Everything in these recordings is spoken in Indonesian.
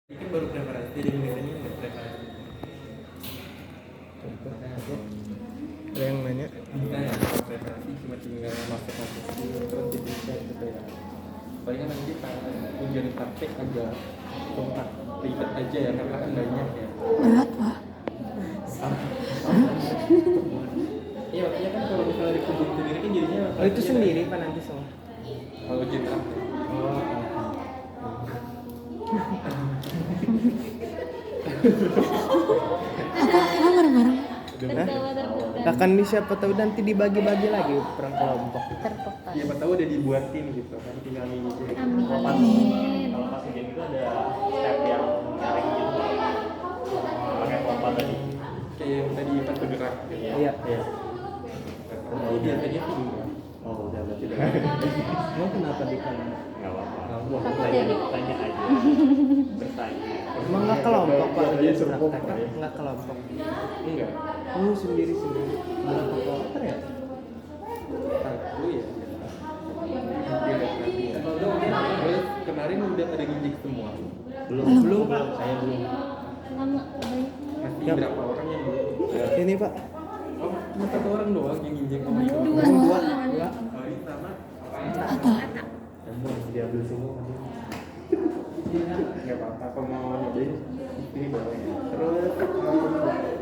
Ini baru preparasi, jadi biasanya nggak preparasi. Ada yang nanya? Kita ya preparasi cuma tinggal masuk terus dipencet gitu ya. Palingan nanti ujian praktek agak kompak, ribet aja ya karena kan banyak ya. Berat pak. Iya makanya kan kalau misalnya di kebun sendiri kan jadinya. Oh itu sendiri pak nanti semua? Kalau ujian praktek. Oh. Apa bareng-bareng? Akan di siapa tahu nanti dibagi-bagi lagi perang kelompok. Terpokok. Siapa tahu udah dibuatin gitu kan tinggal ngisi. Amin. Kalau pas ujian itu ada step yang nyaring gitu pakai pompa tadi. Kayak yang tadi pas bergerak gitu. Iya. Iya. Tapi biasanya tinggal. Oh udah berarti udah. Emang kenapa di kanan? Nggak apa-apa. Wah, Tanya aja. Bertanya. Emang nggak kelompok pak? Iya, Praktek nggak kelompok. enggak. Oh sendiri berapa kloter ya? Satu ya. Terus kemarin udah pada nginjek semua. Belum pak. Saya belum. Lama banyak. Masih Yap. berapa orang yang belum? Ini pak. Oh, cuma satu orang doang yang nginjek sama itu. Dua. Dua. Oh, ini sama. Kamu diambil semua. Enggak apa-apa, kalau mau nyobain ini boleh. Terus kalau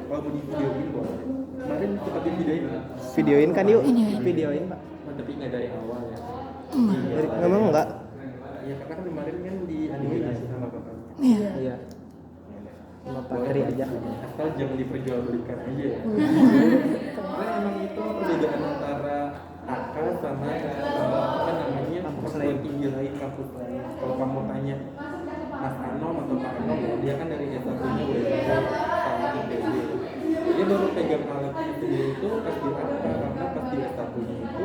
mau di videoin boleh. Kemarin seperti videoin kan? Videoin kan yuk. Videoin. Videoin pak. Tapi nggak dari awal ya. Memang enggak? Ya karena kan kemarin kan di animasi sama bapaknya. Iya. Iya. Sama Pak Tri aja. Asal jangan diperjualbelikan aja ya. Karena emang itu perbedaan antara AK sama apa namanya Kampus perguruan lain. tinggi lain, kampus lain. Kalau kamu tanya Mas Anom atau Pak Anom ya, dia kan dari S1-nya udah sama IPB. Dia baru pegang alat itu itu pas di AK karena pas di S1-nya itu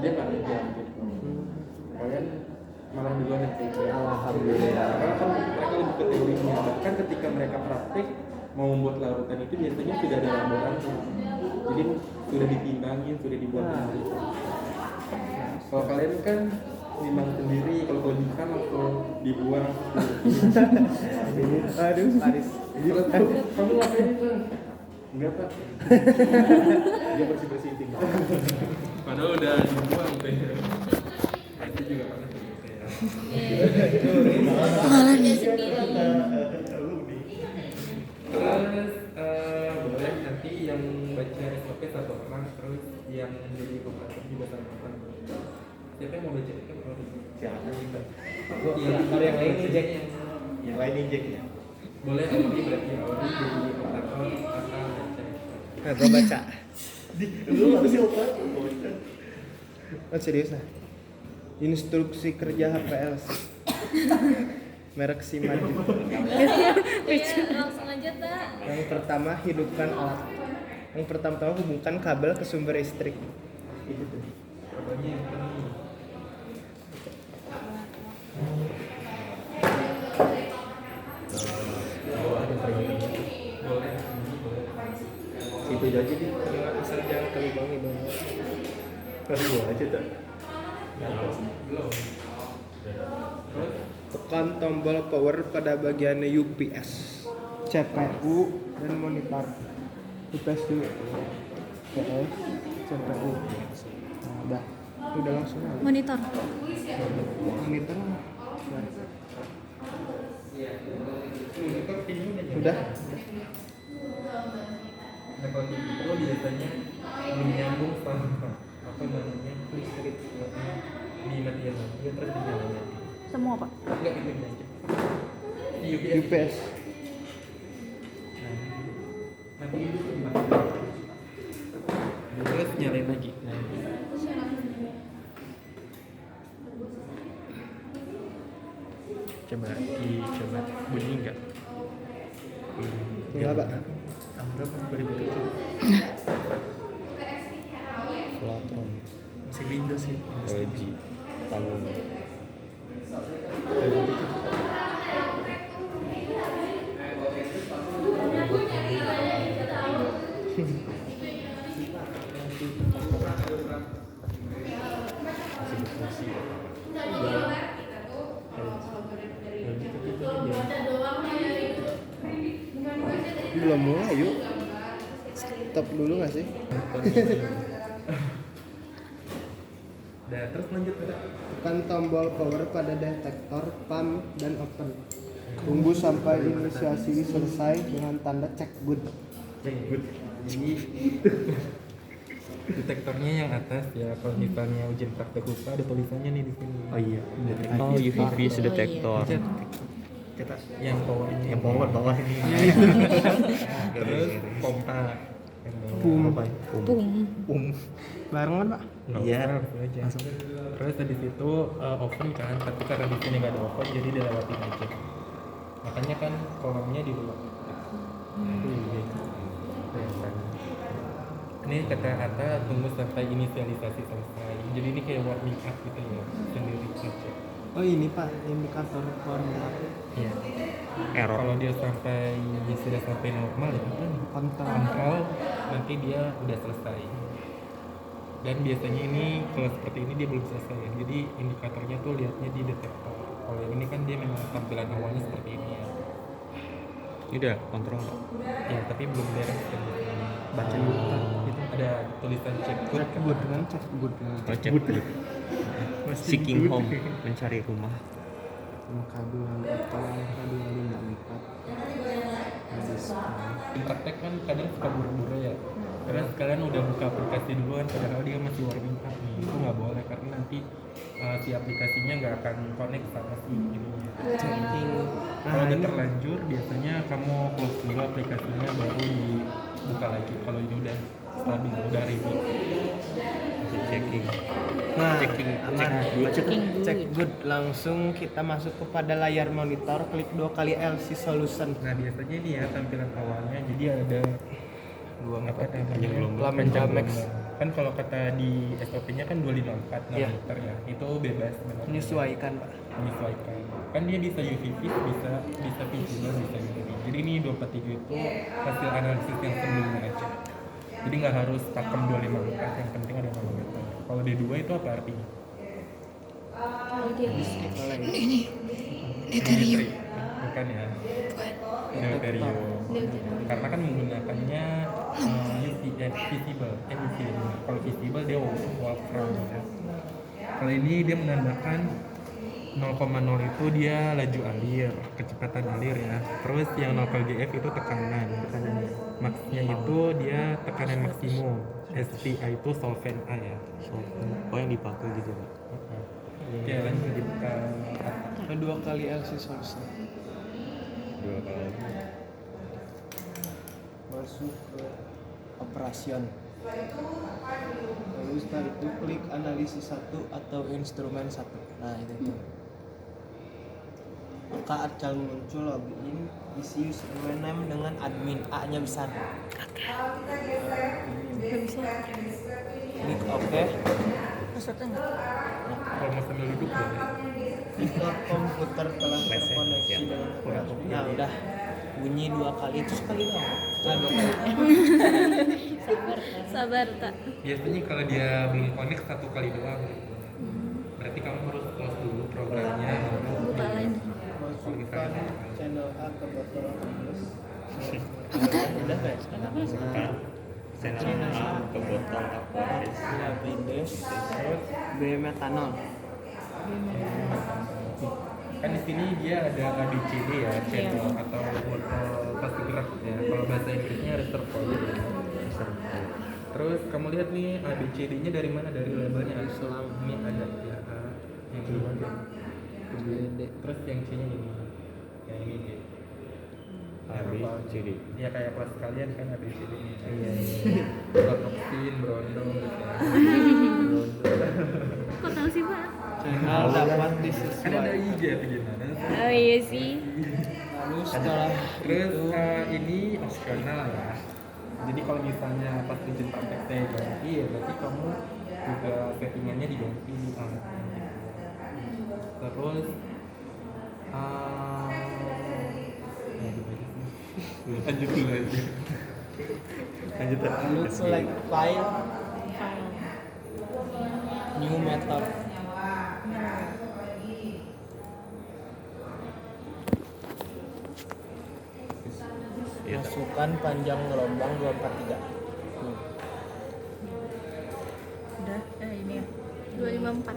dia nggak pegang gitu. Kalian malah duluan yang pegang. Alhamdulillah. Karena kan mereka lebih ke teorinya. Bahkan ketika mereka praktek mau membuat larutan itu biasanya sudah ada laborannya. Jadi sudah ditimbangin, sudah dibuat sendiri. Kalau kalian kan timbang sendiri, kalau bisa langsung dibuang. Aduh, Paris. Gila tuh, kamu ngapain itu? Enggak pak. Dia bersih timbang. Padahal udah dibuang tuh. Itu juga panas. Malah nih. Terus boleh nanti yang baca SOP satu orang, terus yang jadi komentator juga satu orang. Siapa yang mau baca itu? Siapa juga? Kalau yang lain Jack. Yang lain injek ya. Boleh Auri berarti Auri jadi komentator asal baca. Nah, gua baca. Lu harus siapa? Oh, serius nah. Instruksi kerja HPLC. Merek Siman. Langsung aja tak. Yang pertama, hidupkan alat. Yang pertama hubungkan kabel ke sumber listrik. Itu tuh. Pokoknya yang ini. Boleh. Itu aja sih. Asal jangan kelibangi dong. Kasih gua aja tuh. Belum. Tekan tombol power pada bagian UPS, CPU dan monitor. UPS dulu. UPS, CPU. Nah, udah langsung aja. Monitor. Monitor. Nah, Monitor tinggi aja. udah. Nah kalau TV Pro biasanya belum nyambung sama apa namanya listrik dimatiin lagi terus dinyalain lagi. Semua pak. Enggak itu aja. Di UPS. UPS. Nanti itu dimatiin. Terus nyalain lagi. Coba bunyi enggak? Enggak, Pak. Berapa? Berapa? Flatron. Masih Windows sih. LG. Tanggung. Masih berfungsi. Belum mulai yuk. Stop dulu nggak sih? Dan terus lanjut udah. Tekan tombol power pada detektor, pump, dan open. Tunggu sampai inisiasi selesai dengan tanda check good. Good. Jadi detektornya yang atas ya. Kalau misalnya ujian praktek UPA ada tulisannya nih di sini. Oh iya. Oh UVV detektor. Kita yang power ini. Yang bawah ini. Terus pompa. Pum. Pum. Barengan pak? Iya. Langsung aja. Terus di situ oven kan, tapi karena di sini nggak ada oven jadi dilewatin aja. Makanya kan kolomnya di luar. Ini kata Atta tunggu sampai inisialisasi selesai. Jadi ini kayak warming up gitu ya, sendiri aja. Oh ini pak, indikator warming up. Iya. Error. Kalau dia sudah sampai normal ya kan kontrol, nanti dia udah selesai. Dan biasanya ini kalau seperti ini dia belum selesai ya. Jadi indikatornya tuh lihatnya di detektor. Kalau yang ini kan dia memang tampilan awalnya seperti ini ya. Ini udah kontrol. Ya tapi belum beres kan. Baca dulu kan. Itu ada tulisan check good. Check good kan? Check good. Oh, cek good. Seeking home, mencari rumah. Kabel kabel 54. Di praktek kan kadang suka buru-buru ya. Karena kalian udah buka aplikasi duluan padahal dia masih warming up nih. Itu nggak boleh karena nanti si aplikasinya nggak akan connect sama si ininya. Checking. Kalau udah terlanjur biasanya kamu close dulu aplikasinya baru dibuka lagi. Kalau ini udah stabil, udah ready. Checking. Nah, Checking. check good. Langsung kita masuk kepada layar monitor, klik 2 kali LC Solution. Nah biasanya ini ya tampilan awalnya jadi ada dua apa namanya gelombang. Lambda max. Kan kalau kata di SOP-nya kan 254 Iya. meter ya. Itu bebas benar. Menyesuaikan pak. Menyesuaikan. Kan dia bisa UVP, bisa visible, bisa UVP. Jadi ini 243 itu hasil analisis yang sebelumnya aja. Jadi nggak harus pakem 254, yang penting ada nanometer. Kalau D2 itu apa artinya? Ini deuterium. Bukan ya? Deuterium. Karena kan menggunakannya visible. Kalau visible dia wolfram ya. Kalau ini dia menandakan 0,0 itu dia laju alir, kecepatan alir ya. Terus yang 0 GF itu tekanan maksnya itu dia tekanan maksimum. SPA itu solvent A ya. Oh yang dipakai gitu pak. Oke lanjut kita. Kedua kali LC Solution. Dua kali. Masuk ke operation. Lalu setelah itu klik analisis 1 atau instrumen 1. Nah itu tuh. Maka akan muncul login, isi username dengan admin, A-nya besar. Klik OK. Maksudnya enggak? Kalau mau sambil duduk boleh. Jika komputer telah Lesson, terkoneksi ya. dengan kurang. Nah udah bunyi 2 kali itu sekali dong. Nah 2 kali. Sabar tak. Biasanya kalau dia belum connect 1 kali doang. Berarti kamu harus close dulu programnya. Buka lagi. Masukkan channel A ke botol plus. Apa tuh? Udah nggak? Masukkan channel A ke botol Aquaris. Ya Bindes. Terus B metanol. Kan di sini dia ada ABCD ya, channel atau botol plastik gerak ya. Kalau bahasa Inggrisnya reservoir ya. Terus kamu lihat nih ABCD-nya dari mana? Dari labelnya Islam. Ini ada ya A, yang kedua D. Terus yang C-nya ini. Yang ini D. A B C D. Ya kayak kelas kalian kan ABCD-nya. Iya. Toksin, brondong gitu ya. Kok tahu sih pak? Channel dapat Kan ada disesuaikan. IG atau gimana? Oh iya sih. Lalu setelah Terus itu ini opsional ya. Jadi kalau misalnya pas izin praktek saya ganti ya berarti kamu juga settingannya diganti. Terus lanjut dulu aja. Lanjut lalu select file, new method. Iya, tak. Masukkan panjang gelombang 243. Udah, ini ya. 254.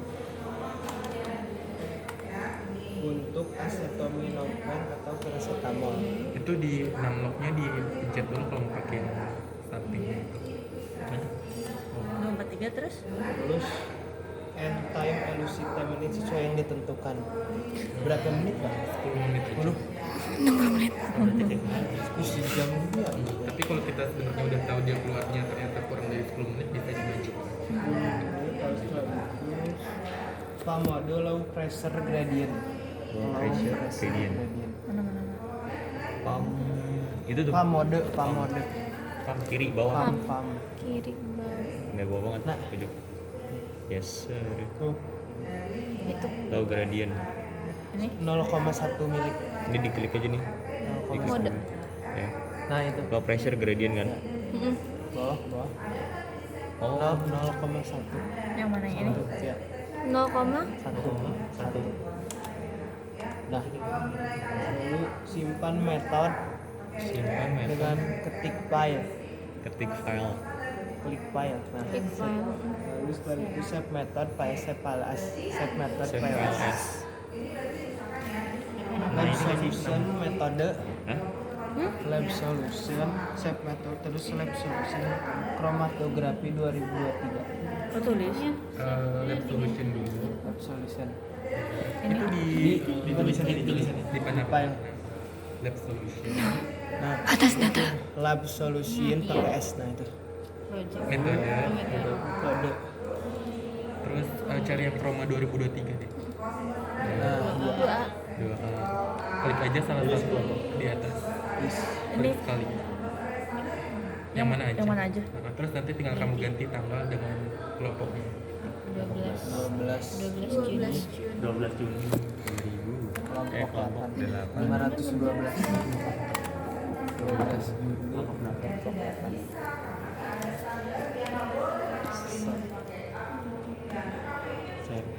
Untuk acetaminophen atau paracetamol. Itu di numlocknya dipencet dulu kalau mau pakai sampingnya itu. 243 terus? Terus end time elusi 10 menit sesuai yang ditentukan. Berapa menit Pak? 10 menit aja. 60 menit. Sejam ya. Tapi kalau kita sebenarnya udah tahu dia keluarnya ternyata kurang dari 10 menit bisa dimaju. Kalau setelah itu pamode low pressure gradient. Low pressure gradient. Mana? Pam Itu tuh pamode pam kiri bawah. pam. Kiri bawah. Nggak bawah banget. Nah. Pojok. Yes sir. Tuh Itu. Low gradient. Ini. 0,1 mili. Ini diklik aja nih. Diklik Mode. dulu. Ya. Nah itu Low pressure gradient kan. Mm-mm. bawah. Oh. 0,1. Yang mana yang ini? Ya. 0, 1. Nah, lalu simpan metode Simpan metode. dengan ketik file, Ketik file. klik file. Nah, Klik file. lalu setelah itu save method, save method Save file file as. as. Lab solution metode, Hah? lab solution, save method terus lab solution kromatografi 2023. Oh, tulisnya. Lab solution dulu. Lab solution. Ini. Itu di tulisannya di mana File. lab solution. Nah, Atas data. lab solution pakai S. Nah itu Project. Metode. kode. Terus cari yang Chroma 2023 deh. Nah, 2A. Dua klik aja salah satu di atas. Klik sekali. Yang mana aja? Yang mana aja? Nah, terus nanti tinggal kamu ganti tanggal dengan kelompoknya. 12 12 Juni. 12 Juni 2000. kelompok 8 8. 512 12 Juni Save.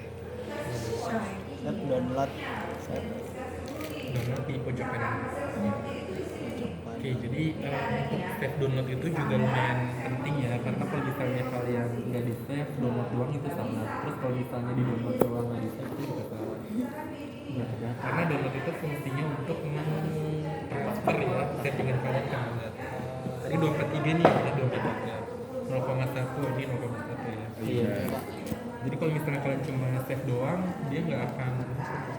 Set download set Download di pojok kanan. Oke, jadi untuk save download itu juga lumayan penting ya, karena kalau misalnya kalian nggak di save, download doang itu salah. Terus kalau misalnya di download doang nggak di save itu juga salah. Ya, karena download itu fungsinya untuk mempercepat ya settingan kalian kan. Tadi dompet IG nih ya, dompet IG 0,1 ini 0,1 ya. Iya. Jadi kalau misalnya kalian cuma save doang, dia nggak akan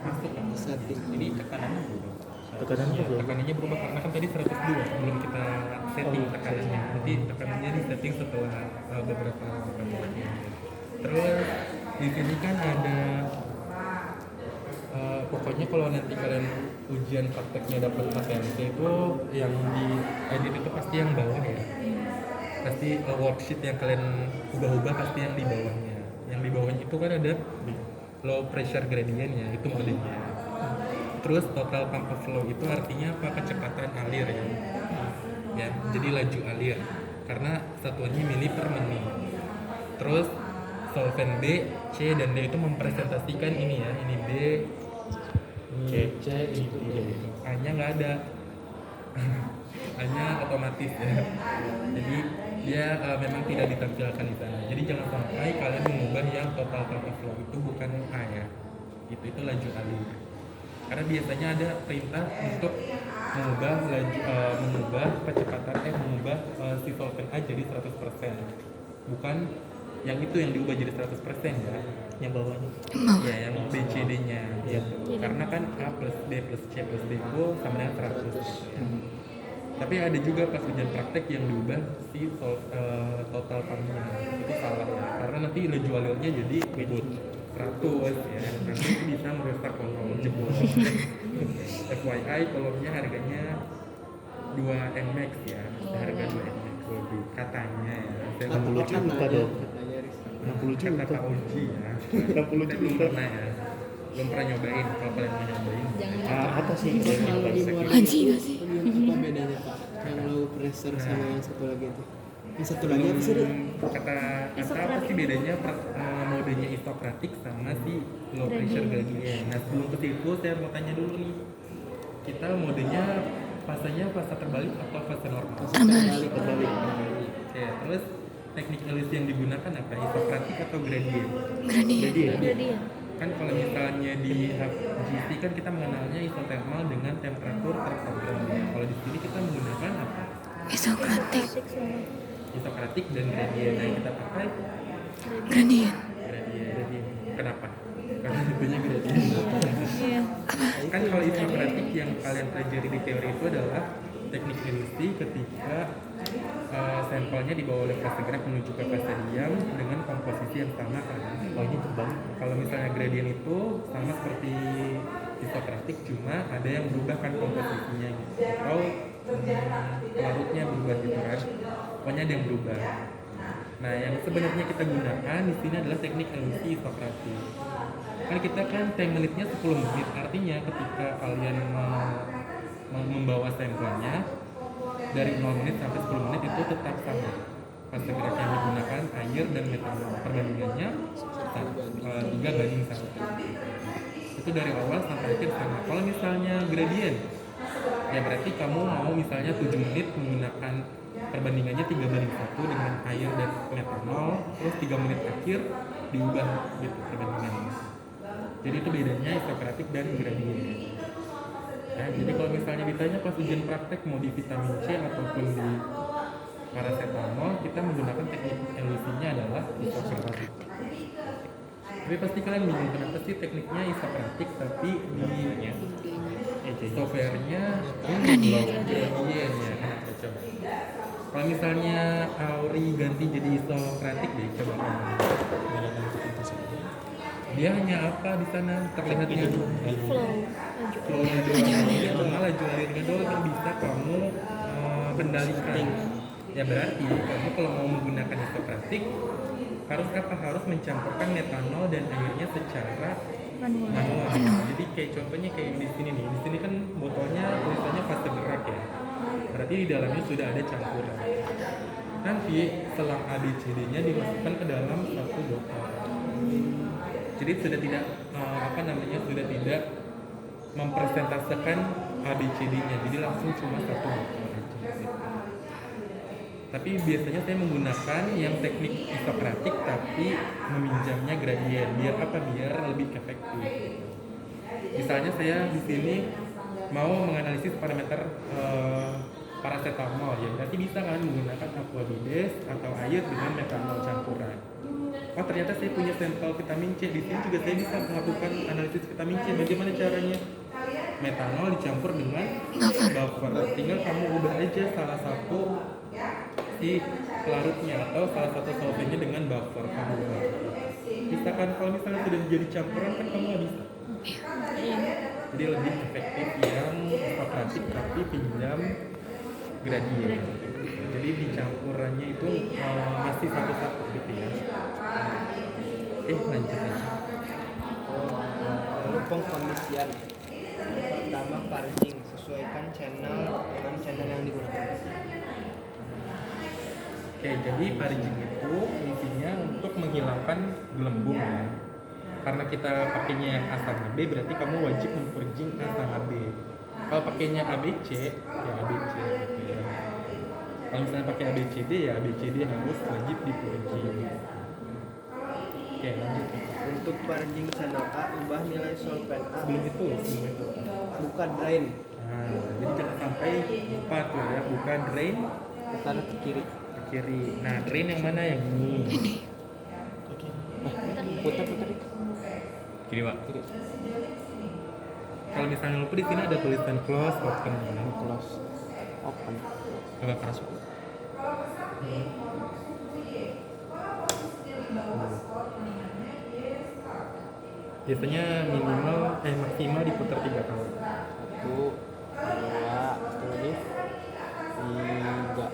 masuk kan. setting. Jadi tekanannya berubah. Tekanannya berapa? Tekanannya berubah karena kan tadi 102 belum kita setting tekanannya. Nanti tekanannya di setting setelah beberapa lagi. Terus di sini kan ada pokoknya kalau nanti kalian ujian prakteknya dapat KPMT itu yang di edit itu pasti yang bawah ya. Pasti worksheet yang kalian ubah-ubah pasti yang di bawahnya. Yang di bawahnya itu kan ada low pressure gradient ya, itu modenya. Terus total pump flow itu artinya apa? Kecepatan alir ya. Ya, jadi laju alir. Karena satuannya mili per menit. Terus solvent B, C dan D itu mempresentasikan ini ya, ini B, C ini D. A-nya nggak ada. A-nya otomatis ya. Jadi dia memang tidak ditampilkan di sana. Jadi jangan sampai kalian mengubah yang total pump flow itu bukan A ya. Itu laju alir. Karena biasanya ada perintah untuk mengubah kecepatan mengubah si solvent A jadi 100%. Bukan yang itu yang diubah jadi 100% ya. Yang bawahnya. Ya, yang B C D-nya gitu. Karena kan A plus B plus C plus D itu sama dengan 100. Ya. Tapi ada juga pas ujian praktek yang diubah si total pumpnya. Itu salah ya. Karena nanti laju alirnya jadi boot 100 ya. Nanti itu bisa merusak kolom jebol. FYI kolomnya harganya 2 NMAX ya. Harga 2 NMAX lebih katanya ya. Saya 60 juta dong. 60 juta. kata Pak Oji ya. 60 Saya belum juta. pernah ya. Belum pernah nyobain. Kalau kalian mau nyobain Apa sih Kalau yang di paling luar Haji nggak sih? apa bedanya Pak? Yang low pressure sama yang satu lagi itu. Yang satu lagi apa sih? Rit? kata apa sih bedanya modenya isokratik sama si low pressure gradient. Nah sebelum ke situ saya mau tanya dulu nih, kita modenya fasenya fase terbalik atau fase normal? Terbalik. Oke, terus teknik elusi yang digunakan apa? Isokratik atau gradient? Gradient. Gradient. Kan kalau misalnya di GC kan kita mengenalnya isothermal dengan temperatur terprogram. Kalau di sini kita menggunakan apa? Isokratik. Isokratik dan gradient. Nah, yang kita pakai Gradient. gradient. Kenapa? Karena tipenya gradient. Iya. Kan kalau isokratik yang kalian pelajari di teori itu adalah teknik elusi ketika sampelnya dibawa oleh fase gerak menuju ke fase diam dengan komposisi yang sama kan. Oh ini terbalik. Kalau misalnya gradient itu sama seperti isokratik, cuma ada yang berubah kan komposisinya gitu. Atau larutnya berubah gitu kan. Pokoknya ada yang berubah. Nah, yang sebenarnya kita gunakan di sini adalah teknik elusi isokratik. Kan kita kan time limitnya 10 menit, artinya ketika kalian membawa sampelnya dari 0 menit sampai 10 menit itu tetap sama. Fase gerak yang digunakan air dan metanol, perbandingannya 3:1. Itu dari awal sampai akhir sama. Kalau misalnya gradient, ya berarti kamu mau misalnya 7 menit menggunakan perbandingannya 3:1 dengan air dan metanol, terus 3 menit akhir diubah gitu perbandingannya. Jadi itu bedanya isokratik dan gradient. Nah, jadi kalau misalnya ditanya pas ujian praktek mau di vitamin C ataupun di paracetamol, kita menggunakan teknik elusinya adalah isokratik. Tapi pasti kalian bingung kenapa sih tekniknya isokratik tapi di softwarenya gradient ya. Kenapa coba? Kalau misalnya Auri ganti jadi isokratik deh, coba kamu. Dia hanya apa di sana terlihatnya Flow. dia cuma laju alirnya doang yang bisa kamu kendalikan. Ya berarti kamu kalau mau menggunakan isokratik harus apa? Harus mencampurkan metanol dan airnya secara manual. Jadi kayak contohnya kayak di sini nih. Di sini kan botolnya tulisannya fase gerak ya. Berarti di dalamnya sudah ada campuran. Nanti selang ABCD-nya dimasukkan ke dalam satu botol. Jadi sudah tidak sudah tidak mempresentasekan ABCD-nya. Jadi langsung cuma satu botol aja. Tapi biasanya saya menggunakan yang teknik isokratik tapi meminjamnya gradient. Biar apa? Biar lebih efektif. Misalnya saya di sini mau menganalisis parameter paracetamol, ya berarti bisa kan menggunakan aquabides atau air dengan metanol campuran. Oh ternyata saya punya sampel vitamin C, di sini juga saya bisa melakukan analisis vitamin C. Bagaimana caranya? Metanol dicampur dengan buffer. Tinggal kamu ubah aja salah satu si pelarutnya atau salah satu solvennya dengan buffer kamu ubah. Bisa kan? Kalau misalnya sudah jadi campuran kan kamu nggak bisa. Jadi lebih efektif yang isokratik tapi pinjam gradient. Jadi di campurannya itu masih satu-satu gitu ya. Lanjut aja. Lalu pengkondisian. Pertama purging, sesuaikan channel dengan channel yang digunakan. Oke, jadi purging itu fungsinya untuk menghilangkan gelembung ya. Karena kita pakainya yang A sama B, berarti kamu wajib mempurging A sama B. Kalau pakainya ABC, ya ABC gitu ya. Kalau misalnya pakai ABCD, ya ABCD harus wajib dipurging. Oke, lanjut. Untuk purging channel A, ubah nilai solven A. Sebelum itu. Buka drain. Nah, jadi jangan sampai lupa tuh ya, buka drain Putar ke kiri. ke kiri. Nah, drain yang mana yang ini? Putar. Kiri, Pak. Kalau misalnya lupa di sini ada tulisan close, open. Close. Open. Agak keras. Biasanya maksimal diputar 3 kali. 1, 2, lagi 3.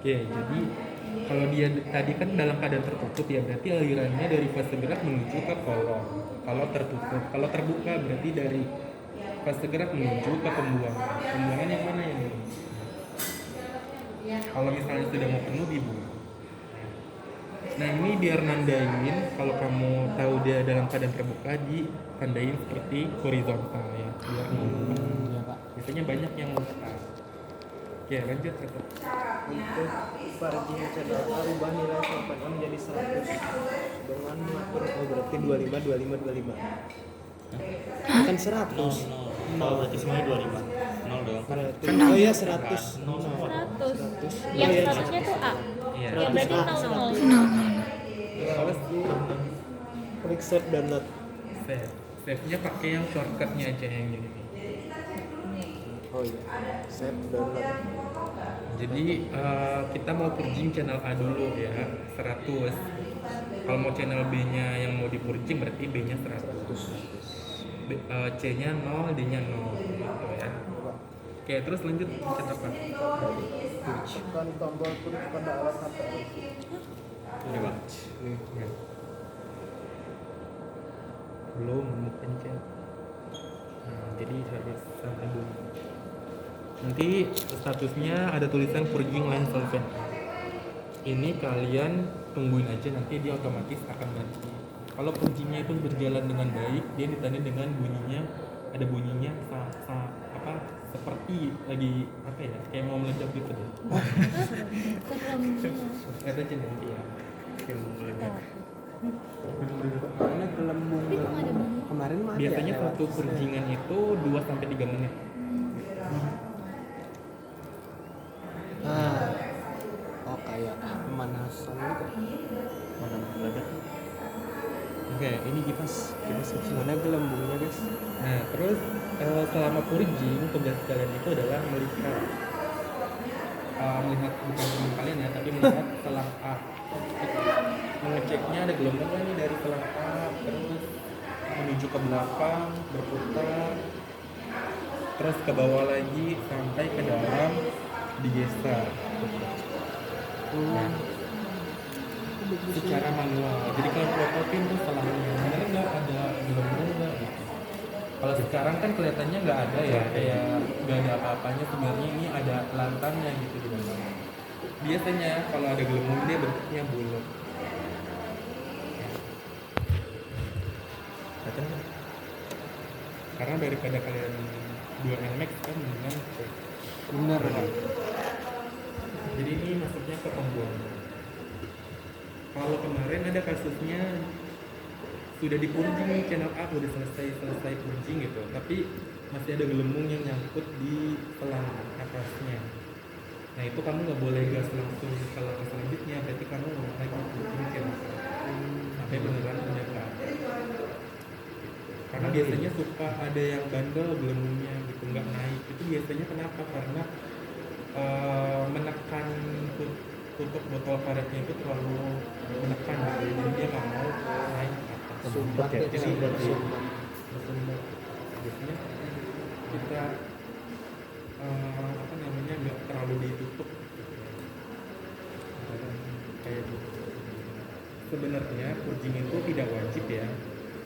Oke, jadi kalau dia tadi kan dalam keadaan tertutup ya, berarti alirannya dari fase gerak menuju ke kolom. Kalau tertutup, kalau terbuka berarti dari fase gerak menuju ke pembuangan. Pembuangan yang mana yang ini? Kalau misalnya sudah mau penuh dibuang. Nah ini biar nandain kalau kamu tahu dia dalam keadaan terbuka, ditandain seperti horizontal ya, biar Ya, Pak. biasanya banyak yang lupa. Oke, lanjut tetap. Untuk Parjing channel A ubah nilai 86 menjadi 100 dengan mengatur berarti 25 kan 100 Nol berarti semuanya 25. Nol dong. berarti oh iya 100 100. 100 Yang statusnya tuh A. Iya. Ya berarti 00. Terus klik save download. save-nya pakai yang shortcutnya aja yang gini. Oh iya, save download. Jadi kita mau purging channel A dulu ya, 100. Kalau mau channel B-nya yang mau dipurging berarti B-nya 100. C-nya 0, D-nya 0 gitu ya. Oke, terus lanjut pencet apa? Tekan tombol purge pada alat HPL. Coba. Ya. Belum pencet. Nah, jadi harus sampai dulu. Nanti statusnya ada tulisan purging line solvent. Ini kalian tungguin aja, nanti dia otomatis akan ganti. Kalau purgingnya itu berjalan dengan baik, dia ditandai dengan bunyinya, ada bunyinya seperti lagi apa ya, kayak mau meledak gitu deh. Lihat aja nanti ya, kayak mau meledak. Mana gelembung kemarin mah ada Biasanya ya, satu purgingan itu 2-3 menit. Nah, oh kayak pemanasan gitu. Mana meledak? Oke, ini kipas Mana gelembungnya guys? Nah, terus selama purging tugas kalian itu adalah melihat bukan teman kalian ya, tapi melihat selang A. Mengeceknya ada gelembung nggak nih dari selang A, terus menuju ke belakang, berputar, terus ke bawah lagi sampai ke dalam digeser. Nah, secara manual. Jadi kalau prototin tuh selangnya sebenarnya nggak ada gelembung nggak gitu. Kalau sekarang kan kelihatannya nggak ada ya, kayak nggak ada apa-apanya. Sebenarnya ini ada lantannya gitu di dalam. Biasanya kalau ada gelembung dia bentuknya bulat. Kelihatan nggak? Karena daripada kalian 2 NMAX kan mendingan cek. Bener kan? Jadi ini masuknya ke pembuangan. Kalau kemarin ada kasusnya sudah dipurging nih channel A, udah selesai purging gitu, tapi masih ada gelembung yang nyangkut di selang atasnya. Nah itu kamu nggak boleh gas langsung ke langkah selanjutnya, berarti kamu mau lagi purging channel A sampai beneran ternyata. Karena biasanya suka ada yang bandel gelembungnya gitu, nggak naik. Itu biasanya kenapa? Karena menekan tutup botol karetnya itu terlalu menekan gitu, jadi dia nggak mau naik ke atas. Sumbat ya, Jadi sumbat. bersumbat. Biasanya kita nggak terlalu ditutup kayak gitu. Sebenarnya purging itu tidak wajib ya.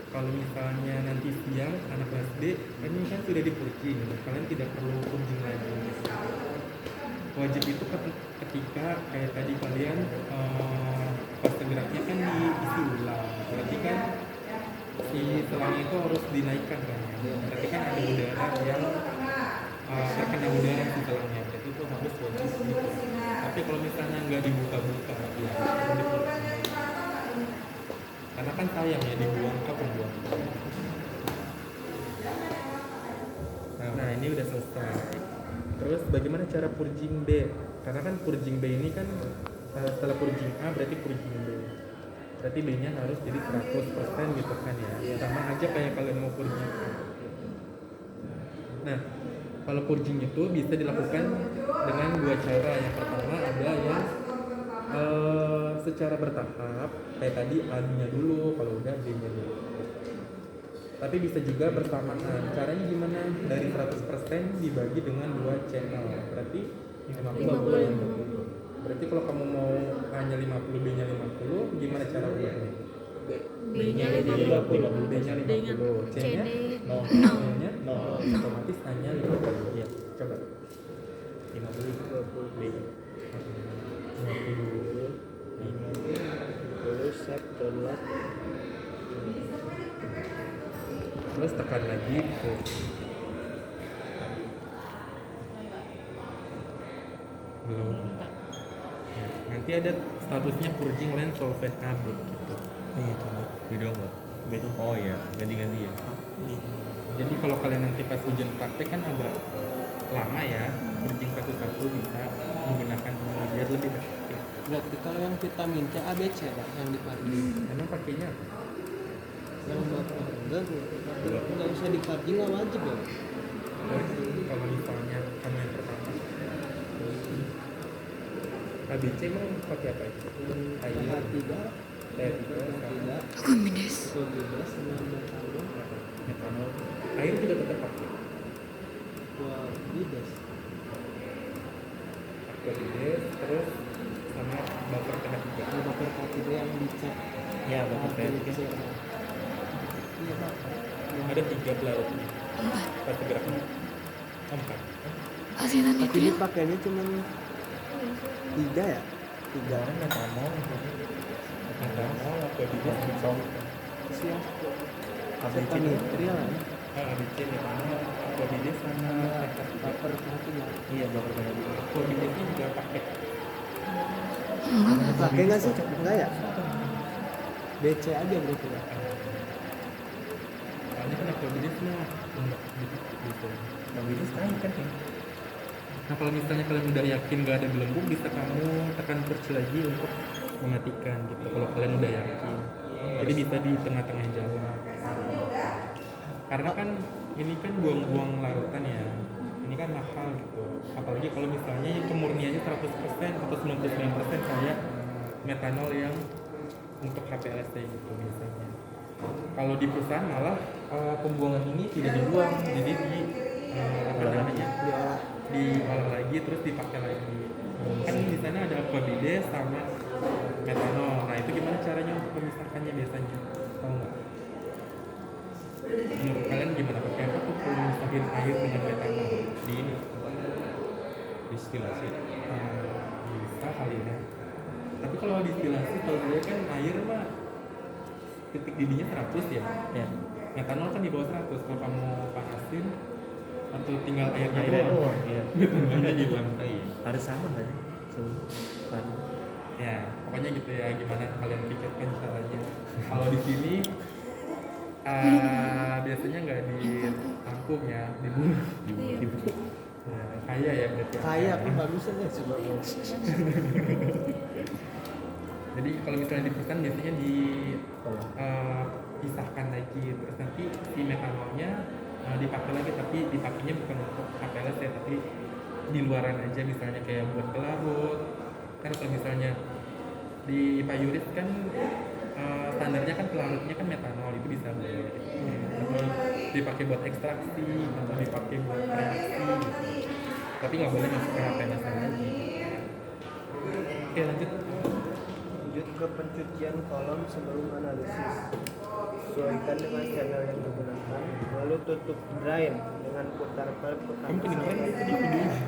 Kalau misalnya nanti siang anak SD ini kan sudah dipurging, kalian tidak perlu purging lagi. Wajib itu ketika kayak tadi kalian fase geraknya kan diisi ulang, berarti kan si selangnya itu harus dinaikkan kan, berarti kan ada udara yang terkena udara di selangnya, berarti itu harus wajib gitu. Tapi kalau misalnya nggak dibuka-buka ya karena kan sayang ya dibuang ke pembuangan. Nah ini udah selesai. Terus bagaimana cara purging B? Karena kan purging B ini kan setelah purging A berarti purging B. Berarti B-nya harus jadi 100% gitu kan ya. Sama aja kayak kalian mau purging A. Nah, kalau purging itu bisa dilakukan dengan 2 cara. Yang pertama ada yang secara bertahap, kayak tadi A-nya dulu, kalau udah B-nya dulu. Tapi bisa juga bersamaan. Caranya gimana? Dari 100% dibagi dengan 2 channel. Berarti 50. Berarti kalau kamu mau hanya 50, B-nya 50, gimana cara buatnya? B-nya B-nya 50. 50. C-nya? Nol. C-nya? Otomatis hanya 50. Ya, coba. 50 B. 50. Terus save download. Terus tekan lagi ke belum. Ya, nanti ada statusnya purging lens solvent update gitu. Iya coba. Beda nggak? Beda. Oh iya, ganti-ganti ya. Jadi kalau kalian nanti pas ujian praktek kan agak lama ya, purging satu-satu bisa menggunakan biar lebih efektif. Berarti kalau yang vitamin C ABC Pak yang diparging. Emang pakainya apa? Yang bapak enggak usah diparging nggak wajib ya. Kalau misalnya kamu yang pertama ABC emang pakai apa itu? Air, Tidak, tidak, Aku minus. bebas dengan metanol, metanol. Air juga tetap pakai. bebas. Aquabides, terus sama baper TH3. Kalau baper K3 yang dicek. Ya, bapak ABC. saya. Iya Pak. Ada 3 pelarutnya. 4. Pas geraknya 4. Hasilan Tapi itu ya. dipakainya cuma 3 ya? 3 Kemarin metanol, Metanol, Aquabides, Bitsol. siap. ABC Sertanitril ya. ABC, metanol, Aquabides sama Baper K3. Iya, bapak saya. Aquabidesnya juga pakai. Enggak. Pakai nggak sih? Enggak ya? BC aja berarti ya. Soalnya kan Aquabides mah enggak gitu. Aquabides air kan ya. Nah kalau misalnya kalian udah yakin gak ada belenggu, bisa kamu tekan push lagi untuk mematikan gitu. Kalau kalian udah yakin, jadi bisa di tengah-tengah jalan. Karena kan ini kan buang-buang larutan ya. Ini kan mahal gitu. Apalagi kalau misalnya yang kemurniannya 100% atau 99% kayak metanol yang untuk HPLC gitu biasanya. Kalau di perusahaan malah pembuangan ini tidak dibuang, jadi di apa namanya diolah lagi terus dipakai lagi. Kan di sana ada Aquabides sama metanol. Nah itu gimana caranya untuk memisahkannya biasanya? Tahu nggak? Menurut kalian gimana? Pakai apa tuh kalau misahin air dengan metanol? Di ini distilasi. Bisa kali ya. Tapi kalau distilasi kalau dia kan air mah titik didihnya 100 ya. Ya. Metanol kan di bawah 100. Kalau kamu panasin atau tinggal airnya Airnya doang. doang, iya. Metanolnya di lantai. Harus sama nggak sih? Ya, pokoknya gitu ya. Gimana kalian pikirkan caranya? Kalau di sini biasanya nggak ditampung ya, dibunuh. Nah, kaya ya berarti. Kayak aku bagusan ya coba. Jadi kalau misalnya di perusahaan biasanya dipisahkan lagi, terus nanti si metanolnya dipakai lagi, tapi dipakainya bukan untuk HPLC tapi di luaran aja, misalnya kayak buat pelarut. Kan kalau misalnya di payurit kan standarnya kan pelarutnya kan metanol, itu bisa boleh. Atau dipakai buat ekstraksi atau dipakai buat reaksi gitu. Tapi nggak boleh masuk ke HPLC lagi. Oke lanjut. Lanjut ke pencucian kolom sebelum analisis. Sesuaikan dengan channel yang digunakan. Lalu tutup drain dengan putar valve ke Kamu kanan. kedengeran nggak sih di videonya?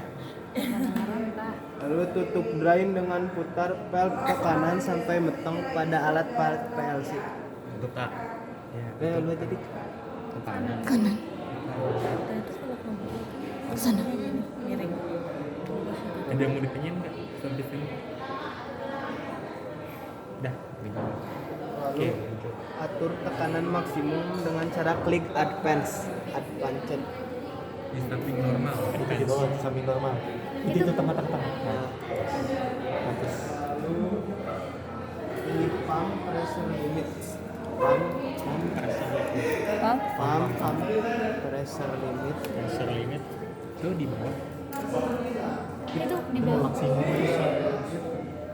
Lalu tutup drain dengan putar valve ke kanan sampai meteng pada alat PLC. Getak. Nah, lu tadi Ke kanan. Kanan. Terus kalau kamu Sana. miring. Ada yang mau ditanyain nggak sampai sini? Dah. lalu atur tekanan maksimum dengan cara klik advance. Di samping normal. Itu di bawah samping normal. Itu tengah-tengah. Nah, lalu ini pump pressure limit. Pump pressure limit. Pressure limit. Itu di bawah. Itu di bawah.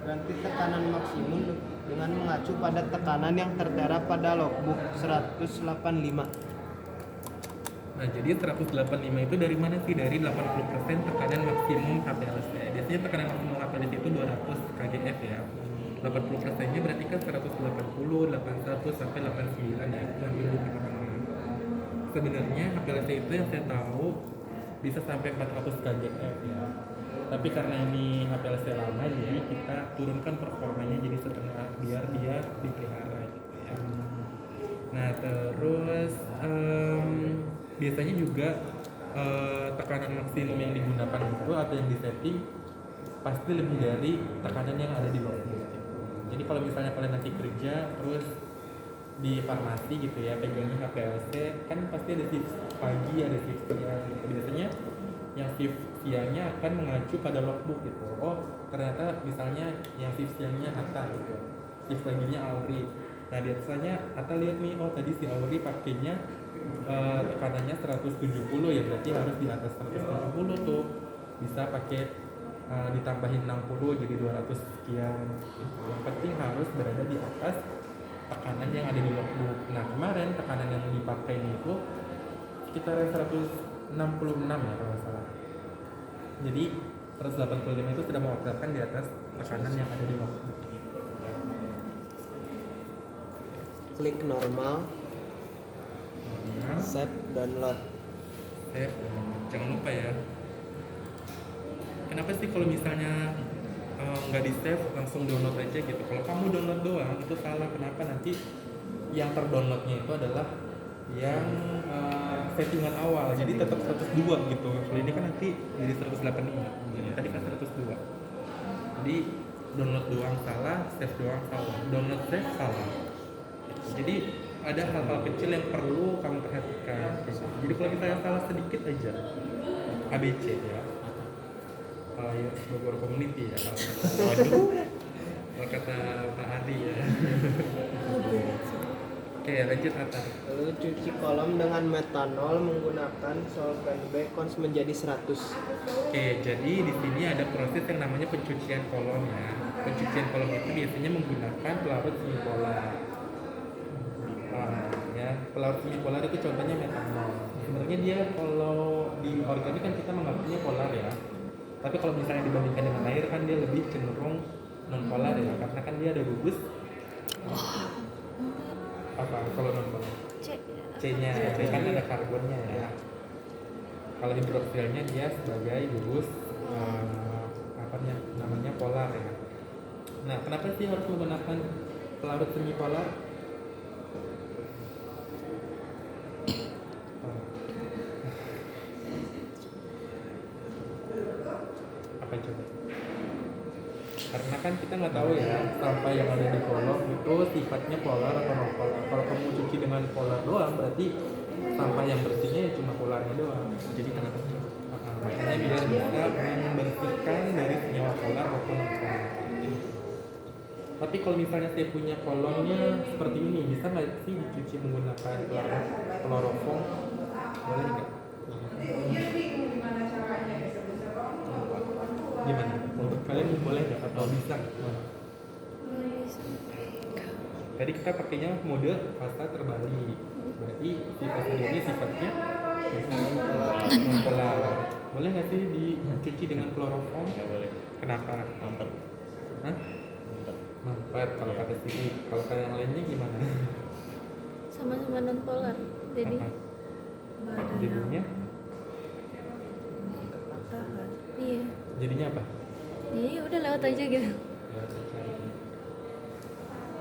Ganti tekanan maksimum dengan mengacu pada tekanan yang tertera pada logbook 185. Nah, jadi 185 itu dari mana sih? Dari 80% tekanan maksimum HPLC. Biasanya tekanan maksimum HPLC itu 200 kgf ya. 80%-nya berarti kan 180, 81 sampai 89 ya. Sebenarnya HPLC itu yang saya tahu bisa sampai 400 kgf ya. Tapi karena ini HPLC lama, jadi kita turunkan performanya jadi setengah biar dia dipelihara gitu ya. Nah terus biasanya juga tekanan maksimum yang digunakan itu atau yang disetting pasti lebih dari tekanan yang ada di logbook gitu. Jadi kalau misalnya kalian nanti kerja terus di farmasi gitu ya, pegangin HPLC, kan pasti ada shift pagi, ada shift siang gitu. Biasanya yang shift siangnya akan mengacu pada logbook gitu. Oh ternyata misalnya yang shift siangnya Atta gitu, shift paginya Auri. Nah biasanya Atta lihat nih, oh tadi si Auri pakainya tekanannya 170 ya, berarti harus di atas 170 tuh, bisa pakai ditambahin 60 jadi 200 sekian gitu. Yang penting harus berada di atas tekanan yang ada di logbook. Nah kemarin tekanan yang dipakai itu sekitar 166 ya kalau nggak salah. Jadi 185 itu sudah mewakilkan di atas tekanan yang ada di logbook. Klik normal, Nah, save, download. jangan lupa ya. Kenapa sih kalau misalnya nggak di save langsung download aja gitu? Kalau kamu download doang itu salah. Kenapa? Nanti yang terdownloadnya itu adalah yang settingan awal, jadi tetap 102 gitu. Kalau ini kan nanti jadi 185. Jadi tadi kan 102. Jadi download doang salah, save doang salah. Download save salah. Jadi ada hal-hal kecil yang perlu kamu perhatikan. Jadi kalau misalnya salah sedikit aja, ABC ya. Ya, Bogor Community ya. Waduh. Kalau kata Pak Adi ya. Oke, lanjut Atta. Lalu cuci kolom dengan metanol menggunakan solvent B cons menjadi 100. Oke, jadi di sini ada proses yang namanya pencucian kolom ya. Pencucian kolom itu biasanya menggunakan pelarut semipolar. Ya, pelarut semipolar itu contohnya metanol. Sebenarnya dia kalau di organik kan kita menganggapnya polar ya. Tapi kalau misalnya dibandingkan dengan air kan dia lebih cenderung non polar ya, karena kan dia ada gugus. Apa kalau non polar? C-nya, C kan ada karbonnya ya. Kalau hidroksilnya dia sebagai gugus namanya polar ya. Nah, kenapa sih harus menggunakan pelarut semipolar? Apa coba? Karena kan kita nggak tahu ya sampah yang ada di kolom itu sifatnya polar atau non polar. Kalau kamu cuci dengan polar doang berarti sampah yang bersihnya ya cuma polarnya doang. Jadi kenapa? Makanya biar bisa membersihkan dari senyawa polar maupun non polar. Tapi kalau misalnya saya punya kolomnya seperti ini, bisa nggak sih dicuci menggunakan kloroform? Boleh nggak? Gimana? Untuk kalian boleh nggak atau bisa? Tadi kita pakainya mode fasa terbalik, berarti si fasa ini sifatnya non-polar. Boleh nggak sih dicuci dengan kloroform? Nggak boleh. Kenapa? Mampet. Hah? Mampet kalau kata sini. Kalau kalian lainnya gimana? Sama-sama non polar. Jadi Apa? nggak ada yang Jadinya? tahan. Iya. Jadinya apa? Jadi udah lewat aja gitu.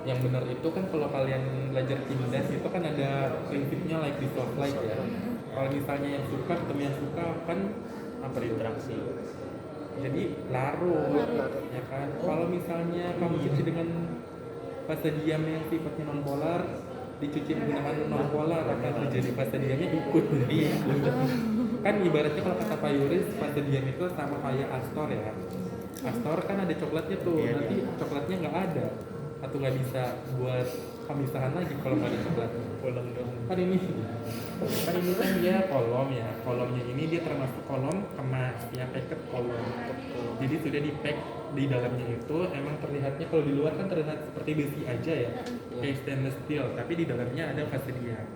Yang benar itu kan kalau kalian belajar Kindes itu kan ada prinsipnya like dissolve like ya. Kalau misalnya yang suka ketemu yang suka kan apa Berinteraksi. jadi larut Larut. ya kan. Kalau misalnya kamu cuci dengan fase diam yang sifatnya non polar, dicuci menggunakan non polar akan terjadi fase diamnya ikut. Iya. Kan ibaratnya kalau kata Pak Yuris fase diam itu sama kayak Astor ya. Astor kan ada coklatnya tuh, Iya, nanti coklatnya nggak ada atau nggak bisa buat pemisahan lagi kalau nggak ada coklatnya. Pulang dong. Kan ini kan dia kolom ya, kolomnya ini dia termasuk kolom kemas ya, packet kolom. Jadi sudah di pack di dalamnya itu emang terlihatnya kalau di luar kan terlihat seperti besi aja ya, kayak stainless steel, tapi di dalamnya ada fase diam.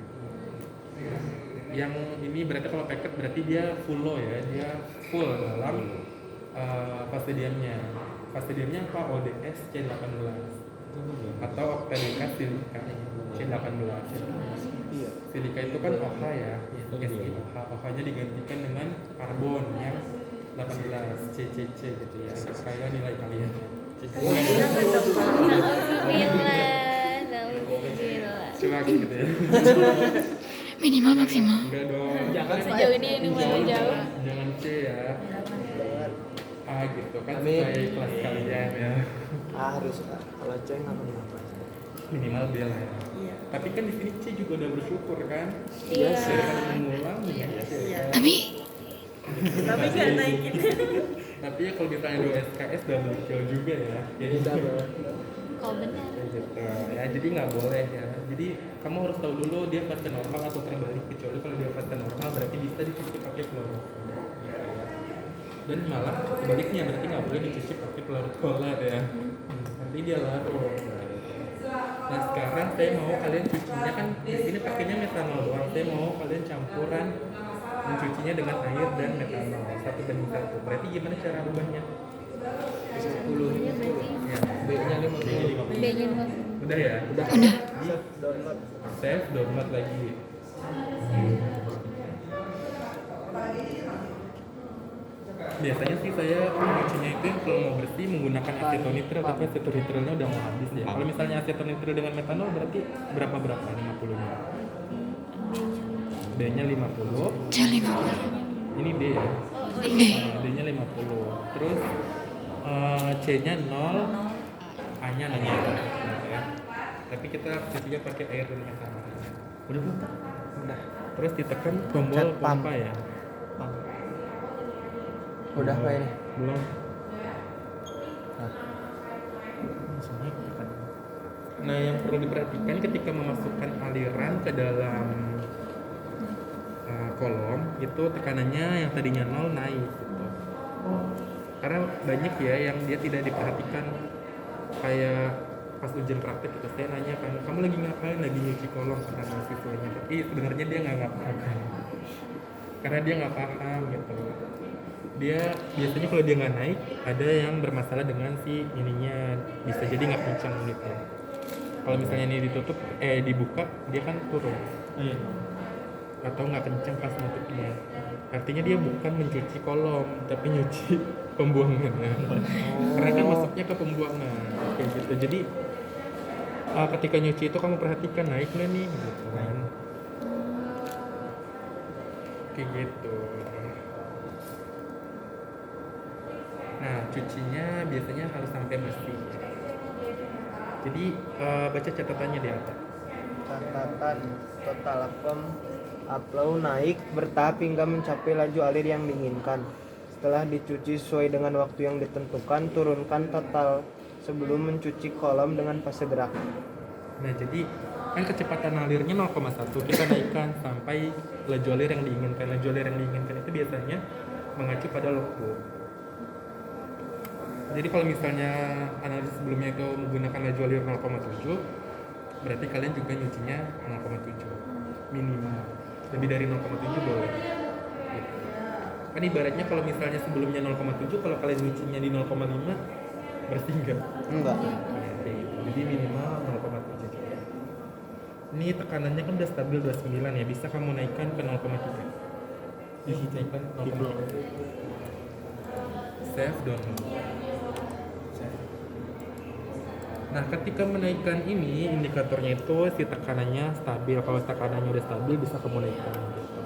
Yang ini berarti kalau packet berarti dia full low ya, dia full dalam fase diamnya. Fase diamnya apa? ODS C18 atau Octadecas silika C18. Iya. Silika itu kan OH ya, SiOH. OH-nya digantikan dengan karbon yang 18 CCC gitu ya. Kayak nilai kalian. Alhamdulillah. Cuma gitu ya. Minimal maksimal. Enggak dong. Jangan Sejauh ini mana jauh? Jangan C ya. A gitu kan Amin. sesuai kelas kalian ya. Harus lah. Kalau cewek nggak mengapa. Minimal dia lah ya. Tapi kan di sini C juga udah bersyukur kan. Iya. Daripada mengulang ya. Tapi Tapi nggak naikin. Tapi ya kalau misalnya 2 SKS double kill juga ya. Jadi Kau benar. kayak gitu. Ya jadi nggak boleh ya. Jadi kamu harus tahu dulu dia fase normal atau terbalik. Kecuali kalau dia fase normal berarti bisa dicuci pakai peluru. Dan malah sebaliknya berarti nggak boleh dicuci pakai pelarut kolat ya. Nanti dia larut. Nah sekarang saya mau kalian cucinya kan di sini pakainya metanol doang. Saya mau kalian campuran mencucinya dengan air dan metanol 1:1. Berarti gimana cara ubahnya? 10. Iya berarti Ya, B-nya 50. B-nya 50. udah ya. udah. Download. Save, download lagi. Biasanya sih saya mencucinya itu kalau mau bersih menggunakan asetonitril, tapi asetonitrilnya udah mau habis ya. Kalau misalnya asetonitril dengan metanol berarti berapa 50-nya? D-nya 50. Jali Ini D ya. D. D-nya 50. Terus C-nya 0, A-nya 0 ya. Tapi kita cucinya pakai air dan metanol. Udah belum? Udah. Terus ditekan tombol Pencet pump. pompa ya. Udah Pak ini. Belum. Nah, yang perlu diperhatikan ketika memasukkan aliran ke dalam kolom itu tekanannya yang tadinya 0 naik gitu. Karena banyak ya yang dia tidak diperhatikan, kayak pas ujian praktek itu saya nanya kan, kamu lagi ngapain? Lagi nyuci kolom kata mahasiswanya, tapi sebenarnya dia nggak ngapain karena dia nggak paham gitu. Dia biasanya kalau dia nggak naik ada yang bermasalah dengan si ininya, bisa jadi nggak kencang gitu. Kalau misalnya ini ditutup dibuka dia kan turun atau nggak kencang pas nutupnya, artinya dia bukan mencuci kolom tapi nyuci pembuangan karena kan masuknya ke pembuangan kayak gitu. Jadi ketika nyuci itu kamu perhatikan naik nggak nih gitu kan, kayak gitu. Nah, cucinya biasanya harus sampai bersih. Jadi baca catatannya di atas. Catatan total upload naik bertahap hingga mencapai laju alir yang diinginkan. Setelah dicuci sesuai dengan waktu yang ditentukan, turunkan total sebelum mencuci kolom dengan fase gerak. Nah, jadi kan kecepatan alirnya 0,1, kita naikkan sampai laju alir yang diinginkan. Laju alir yang diinginkan itu biasanya mengacu pada logbook. Jadi kalau misalnya analisis sebelumnya itu menggunakan laju alir 0,7, berarti kalian juga nyucinya 0,7 minimal. Lebih dari 0,7 boleh. Gitu. Kan ibaratnya kalau misalnya sebelumnya 0,7, kalau kalian nyucinya di 0,5, bersih nggak? Enggak. Ya, kayak gitu. Jadi minimal 0,7 juga. Ini tekanannya kan udah stabil 29 ya, bisa kamu naikkan ke 0,3. Naikkan 0,3. Save download. Nah, ketika menaikkan ini indikatornya itu si tekanannya stabil. Kalau tekanannya udah stabil bisa kamu naikkan gitu.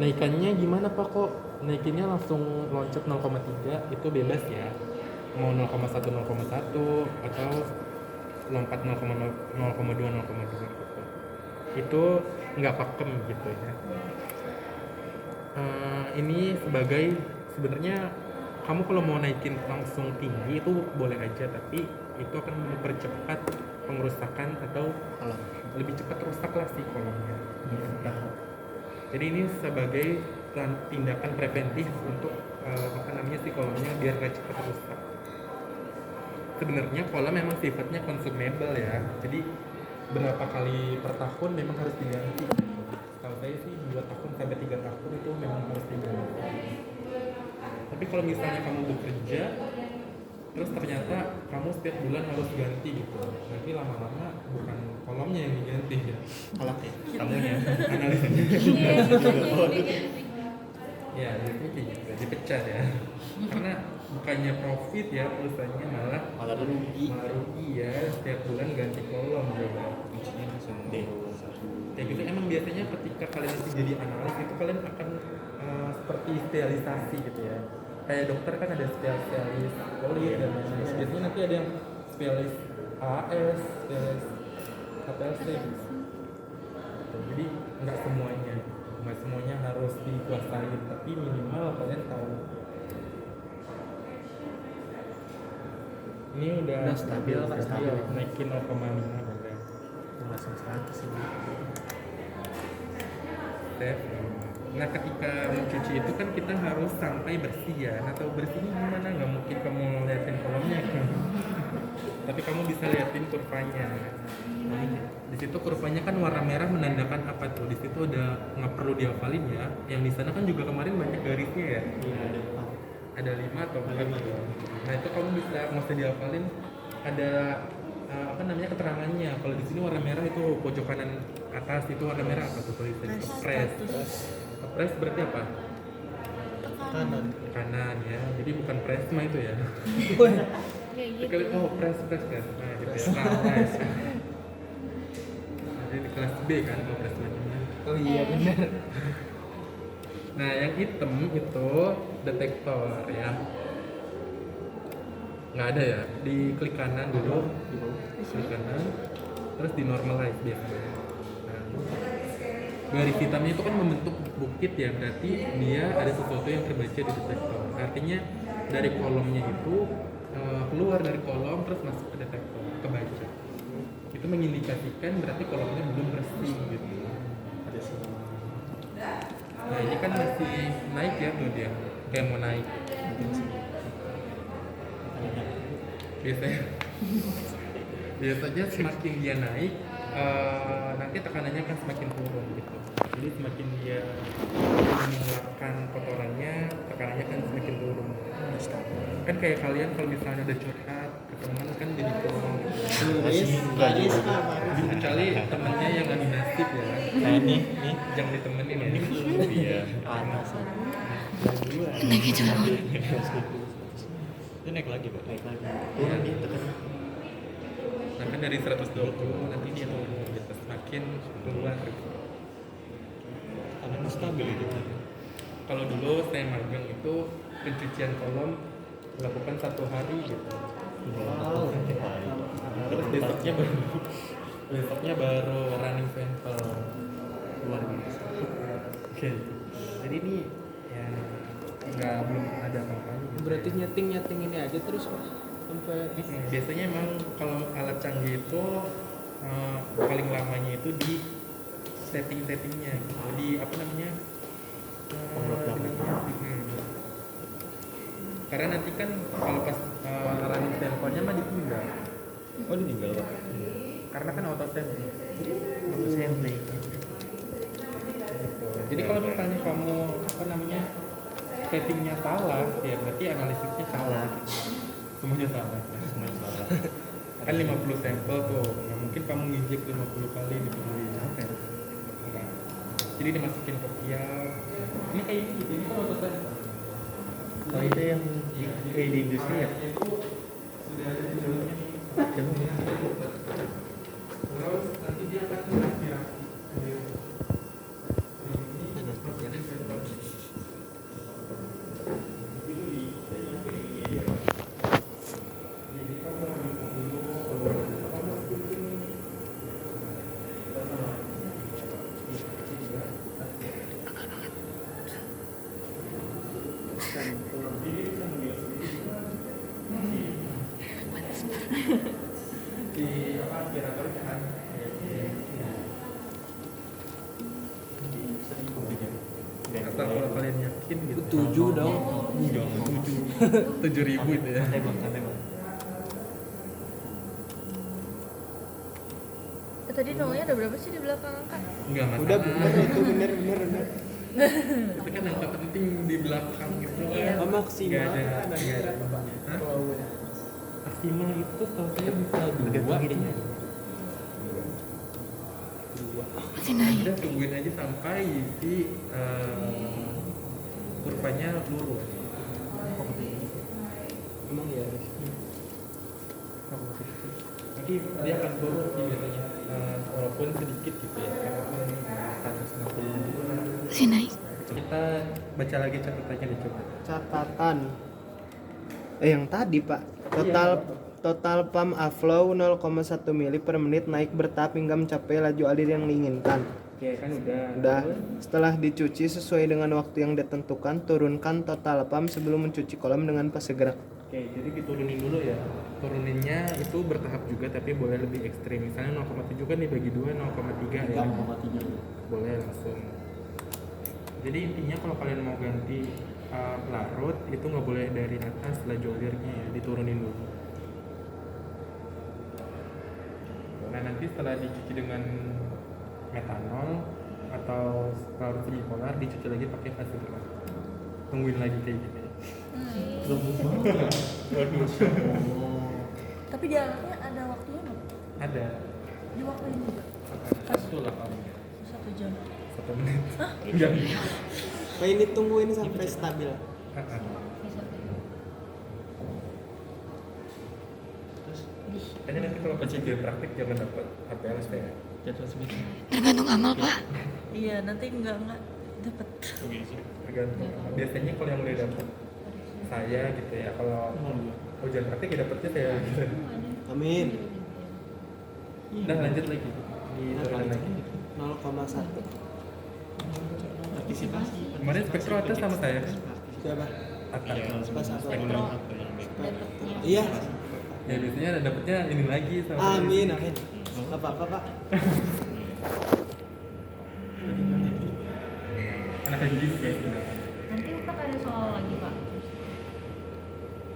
Naikannya gimana Pak, kok naikinnya langsung loncat 0,3? Itu bebas ya. Mau 0,1 0,1 atau lompat 0,2 0,2 gitu. Itu nggak pakem gitu ya. Ini sebagai sebenarnya kamu kalau mau naikin langsung tinggi itu boleh aja, tapi itu akan mempercepat pengerusakan atau lebih cepat rusak lah si kolomnya. Jadi ini sebagai tindakan preventif untuk si kolomnya biar nggak cepat rusak. Sebenarnya kolam memang sifatnya consumable ya, jadi berapa kali per tahun memang harus diganti. Kalau saya sih 2 tahun sampai 3 tahun itu memang harus diganti. Tapi kalau misalnya kamu bekerja terus ternyata kamu setiap bulan harus ganti gitu, nanti lama-lama bukan kolomnya yang diganti ya, kamunya analisanya ya itu kayak gitu, dipecat ya karena bukannya profit ya perusahaannya, malah rugi ya setiap bulan ganti kolom coba. Kayak gitu. Emang biasanya ketika kalian nanti jadi analis itu kalian akan seperti sterilisasi gitu ya, kayak dokter kan ada spesialis kulit dan lain-lain. Biasanya nanti ada yang spesialis AS, spesialis HPLC gitu. Jadi nggak semuanya harus dikuasain, tapi minimal kalian tahu. Ini udah stabil, Pak. stabil. Naikin 0,5 boleh. Langsung 100 sih. Step. Nah ketika mencuci itu kan kita harus sampai bersih ya. Nah tahu bersihnya gimana? Nggak mungkin kamu liatin kolomnya. Tapi kamu bisa liatin kurvanya. Di situ kurvanya kan warna merah menandakan apa tuh? Di situ udah nggak perlu dihafalin ya. Yang di sana kan juga kemarin banyak garisnya ya. Ada 5 atau 4 gitu. Nah itu kamu bisa nggak usah dihafalin. Ada apa namanya keterangannya. Kalau di sini warna merah itu pojok kanan atas itu warna merah apa tuh tulisannya? Kepres. Kepres berarti apa? Kanan ya. Jadi bukan presma itu ya. Kayak gitu. Sekali press kan. Nah gitu ya. Nah, press. Jadi di kelas B kan kalau press macamnya. Oh iya benar. Nah yang hitam itu detektor ya. Nggak ada ya. Di klik kanan dulu. Klik kanan. Terus di normalize biasanya. Nah, garis hitamnya itu kan membentuk bukit ya, berarti dia ada sesuatu yang terbaca di detektor. Artinya dari kolomnya itu keluar dari kolom terus masuk ke detektor, kebaca. Itu mengindikasikan berarti kolomnya belum bersih gitu. Nah ini kan masih naik ya tuh dia, kayak mau naik. Biasanya semakin dia naik, nanti tekanannya akan semakin turun gitu. Jadi semakin dia mengeluarkan kotorannya, tekanannya kan semakin turun. Kan kayak kalian kalau misalnya udah curhat ke teman kan jadi turun gitu. Kecuali temennya yang lagi nasib ya. Nah ini Jangan ditemenin ya. iya panas sih. Naik aja lah. Ini naik lagi Pak. Naik lagi. Turun gitu kan. Nah kan dari 120 nanti dia turun gitu. Semakin keluar gitu. Karena stabil itu. Kalau dulu saya magang itu pencucian kolom dilakukan 1 hari gitu. Terus besoknya baru running sampel. Luar biasa. Oke. Jadi ini ya belum ada apa-apanya gitu. Berarti nyeting ini aja terus Pak sampai Biasanya emang kalau alat canggih itu paling lamanya itu di settingnya gitu. Di apa namanya? Karena nanti kan kalau pas running sampelnya mah ditinggal. Oh ditinggal Pak. Karena kan auto sampling. Auto sampling. Jadi kalau misalnya kamu apa namanya settingnya salah, ya berarti analisisnya salah. Semuanya salah. Semuanya salah. Kan 50 sampel tuh, nah, mungkin kamu nginjek 50 kali dipilih apa ya? Jadi dimasukin ke vial. Ini kayak gitu, ini kan auto sampling. Oh itu yang kayak di industri ya? Sudah ada di dalamnya. Terus nanti dia akan mengaspirasi. Di apa aspirator kan? Asal kalau kalian yakin gitu. 7 dong. Jangan 7.000 itu ya. Santai Bang. Tadi nolnya ada berapa sih di belakang angka? Enggak masalah. Udah bener itu bener. Itu kan angka penting di belakang gitu. Iya. Oh, maksimal Nggak ada. ada berapa Pak? Hah? Kalau Maksimal itu setahu saya bisa 2. Masih naik. Udah tungguin aja sampai si kurvanya lurus. emang ya Nanti dia akan turun sih biasanya, walaupun sedikit gitu ya, walaupun 160. Masih naik. Kita baca lagi catatannya deh coba. Catatan. Yang tadi Pak. Total pump flow 0,1 mili per menit naik bertahap hingga mencapai laju alir yang diinginkan. Oke, kan udah. Udah. Setelah dicuci sesuai dengan waktu yang ditentukan, turunkan total pump sebelum mencuci kolam dengan fase gerak. Oke, jadi diturunin dulu ya. Turuninnya itu bertahap juga tapi boleh lebih ekstrim. Misalnya 0,7 kan dibagi 2, 0,3 ya. 0,3. Boleh langsung. Jadi intinya kalau kalian mau ganti pelarut itu nggak boleh dari atas laju alirnya ya, diturunin dulu. Nah nanti setelah dicuci dengan metanol atau pelarut semipolar dicuci lagi pakai fase gerak. Tungguin lagi kayak gini. Waduh. Tapi di alatnya ada waktunya nggak? Ada. Di waktu ini juga? Satu lah paling. 1 jam. 1 menit. Enggak. Pak ini tungguin sampai stabil. Kayaknya nanti kalau kejadian praktik jangan dapat HPLS ya. Jadwal seminggu. Tergantung amal, Pak. Iya, nanti enggak dapat. Oke sih. Tergantung. Biasanya kalau yang udah dapat saya gitu ya. Kalau ujian praktik ya dapetnya saya gitu. Amin. Udah lanjut lagi. Diturunin lagi. 0,1. Partisipasi. Kemarin spektro atas sama saya. Siapa? Atas. Pas aku. Spektrum apa yang baik? Iya. Ya biasanya dapetnya ini lagi sama. Amin, amin. Enggak apa-apa, Pak. Anak lagi ya sudah. Nanti Ustaz ada soal lagi Pak.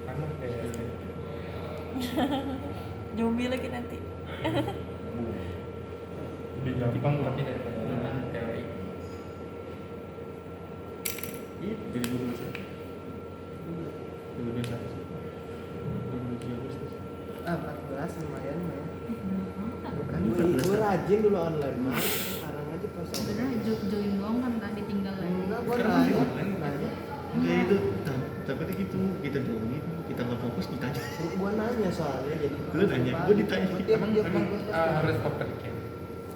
Sama kayak Zombie lagi nanti. lebih gampang tapi daripada teori. Itu 2021. 2021. 2013. 14 lumayan ya. Kan Gue rajin dulu online mah. Sekarang aja pas. sebenarnya join doang kan tadi tinggal lagi. Enggak, gue nanya. Enggak itu, takutnya gitu kita doangin, kita nggak fokus kita aja. Gue nanya soalnya jadi. Lu nanya, gue ditanya. Emang harus fokus ya.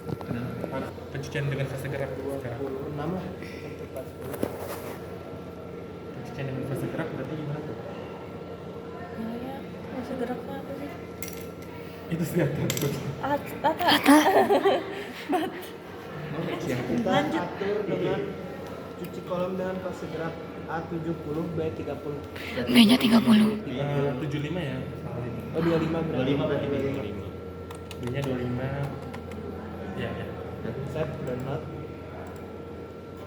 Kenapa? Pencucian dengan fase gerak dulu sekarang. 26 lah. Pencucian dengan fase gerak berarti gimana tuh? Ya, masih geraknya apa sih? Itu senjata. Kita atur dengan cuci kolam dengan fase gerak A70 B30. B-nya 30. 75 ya. Oh 25 berarti. 25 berarti 25. B-nya 25. Ya, ya. Set download.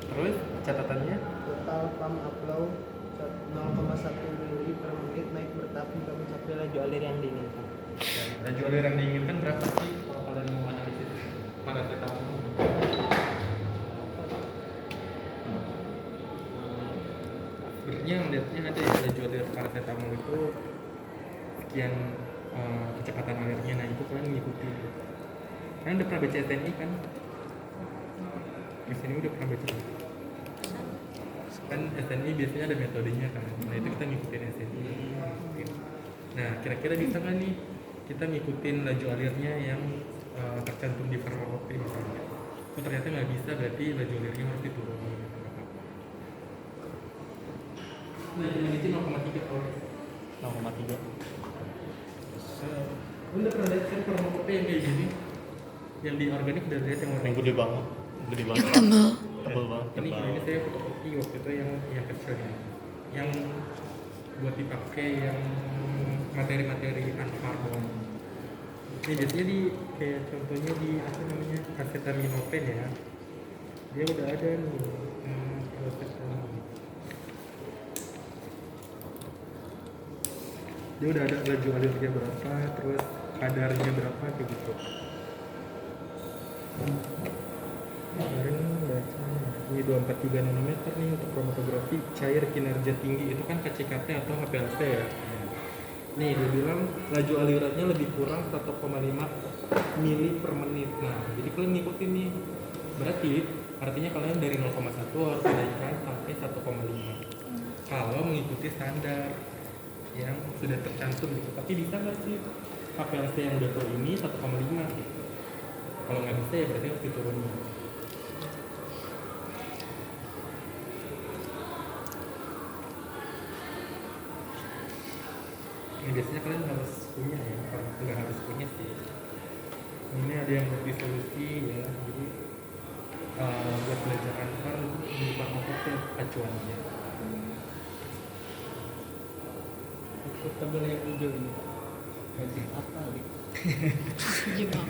Terus catatannya Total pump upload 0,1 mili per menit naik bertahap hingga mencapai laju alir yang diinginkan. laju alir yang diinginkan berapa sih kalau kalian mau analisis? Mana saya tahu? Sebenarnya melihatnya ada ya laju alir paracetamol itu sekian kecepatan alirnya, nah itu kalian mengikuti. Kalian udah pernah baca SNI kan? SNI udah pernah baca kan? SNI biasanya ada metodenya kan, nah itu kita ngikutin SNI. Nah kira-kira bisa nggak nih kita ngikutin laju alirnya yang tercantum di farmakope misalnya? Oh ternyata nggak bisa, berarti laju alirnya harus diturunin. Nah ini 0,3 kalau 0,3. udah pernah lihat kan farmakope yang kayak gini? Yang di organik udah lihat yang warna Yang gede banget. Gede banget. Yang tebel. Tebel banget. ini Tebal. ini saya fotokopi waktu itu yang kecil ya, yang buat dipakai yang materi-materi antikarbon. Ini biasanya di kayak contohnya di apa namanya acetaminophen ya, dia udah ada nih acetaminophen. Dia udah ada laju alirnya berapa, terus kadarnya berapa kayak gitu. Kemarin baca ini 243 nanometer nih untuk kromatografi cair kinerja tinggi, itu kan KCKT atau HPLC ya. Nih dia bilang laju alirannya lebih kurang 1,5 mili per menit. Nah jadi kalian ngikutin nih, berarti artinya kalian dari 0,1 harus dinaikkan sampai 1,5 kalau mengikuti standar yang sudah tercantum gitu. Tapi bisa nggak sih HPLC yang udah tahu ini 1,5? Kalau nggak bisa ya berarti harus diturunin. Ini biasanya kalian harus punya ya, kalau nggak harus punya sih. Ini ada yang multi-solusi ya, jadi buat belajar Anwar di Departemen itu acuannya. Tabel yang hijau ini. Apa nih? Jebak.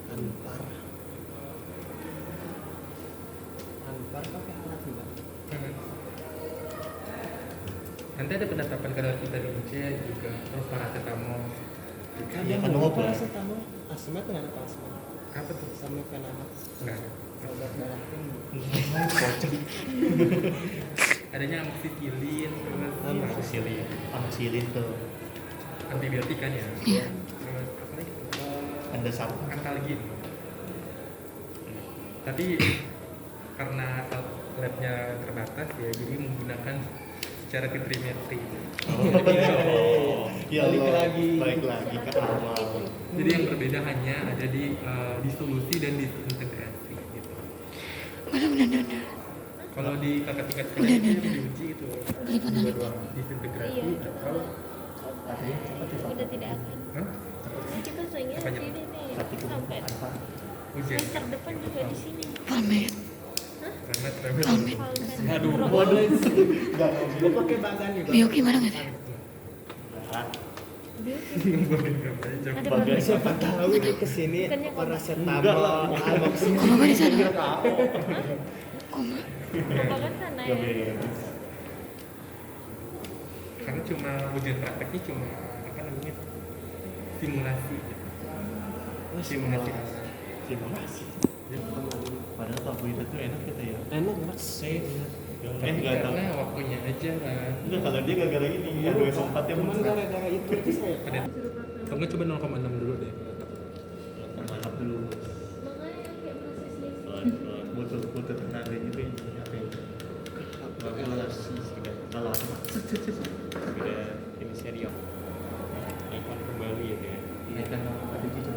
Anpar. Anpar pakai alat juga. Nanti ada penetapan kadar vitamin C juga, terus paracetamol. Iya kan obat. Paracetamol. Asma tuh ada asma. Apa tuh? Sama penamat. Enggak ada. Obat darah tinggi. Adanya amoxicillin, terus Amoxicillin. Amoxicillin tuh antibiotik kan ya. Iya. Terus apa lagi? ada satu. Antalgin. Tapi karena labnya terbatas ya, jadi menggunakan secara fitrimetri. Ya Balik Allah, lagi. balik lagi ke awal. Jadi yang berbeda hanya ada di disolusi dan disintegrasi gitu. Bener. Kalau di kakak tingkat Udah, kalian itu udah. diuji itu Lipat lipat. disintegrasi Iya. atau Udah tidak akan. hah? Nah, kita sayangnya Apanya? sini nih. Tapi Sampai Ujian semester depan juga di sini. Palmet. karena Palmet. Aduh, waduh. Gue pakai bagan juga. Bio gimana nggak sih? Ada Bagian bagian Siapa tahu ini kesini Bukannya paracetamol, amoxicillin. Koma apa di sana? Koma. Bahkan sana ya. karena cuma ujian prakteknya cuma apa namanya simulasi simulasi Simulasi. Padahal favorit itu enak gitu ya. Enak banget. Safe. tapi Enggak tahu. karena waktunya aja kan Enggak, kalau dia gara-gara ini ada S4 nya Cuman gara-gara itu aja saya. ada atau nggak coba 0,6 dulu deh mantap dulu. Makanya kayak proses living. Pelan-pelan. Butuh tenaga gitu ya. Kalau udah ini serius. Akan kembali ya dia. iya kan ada gitu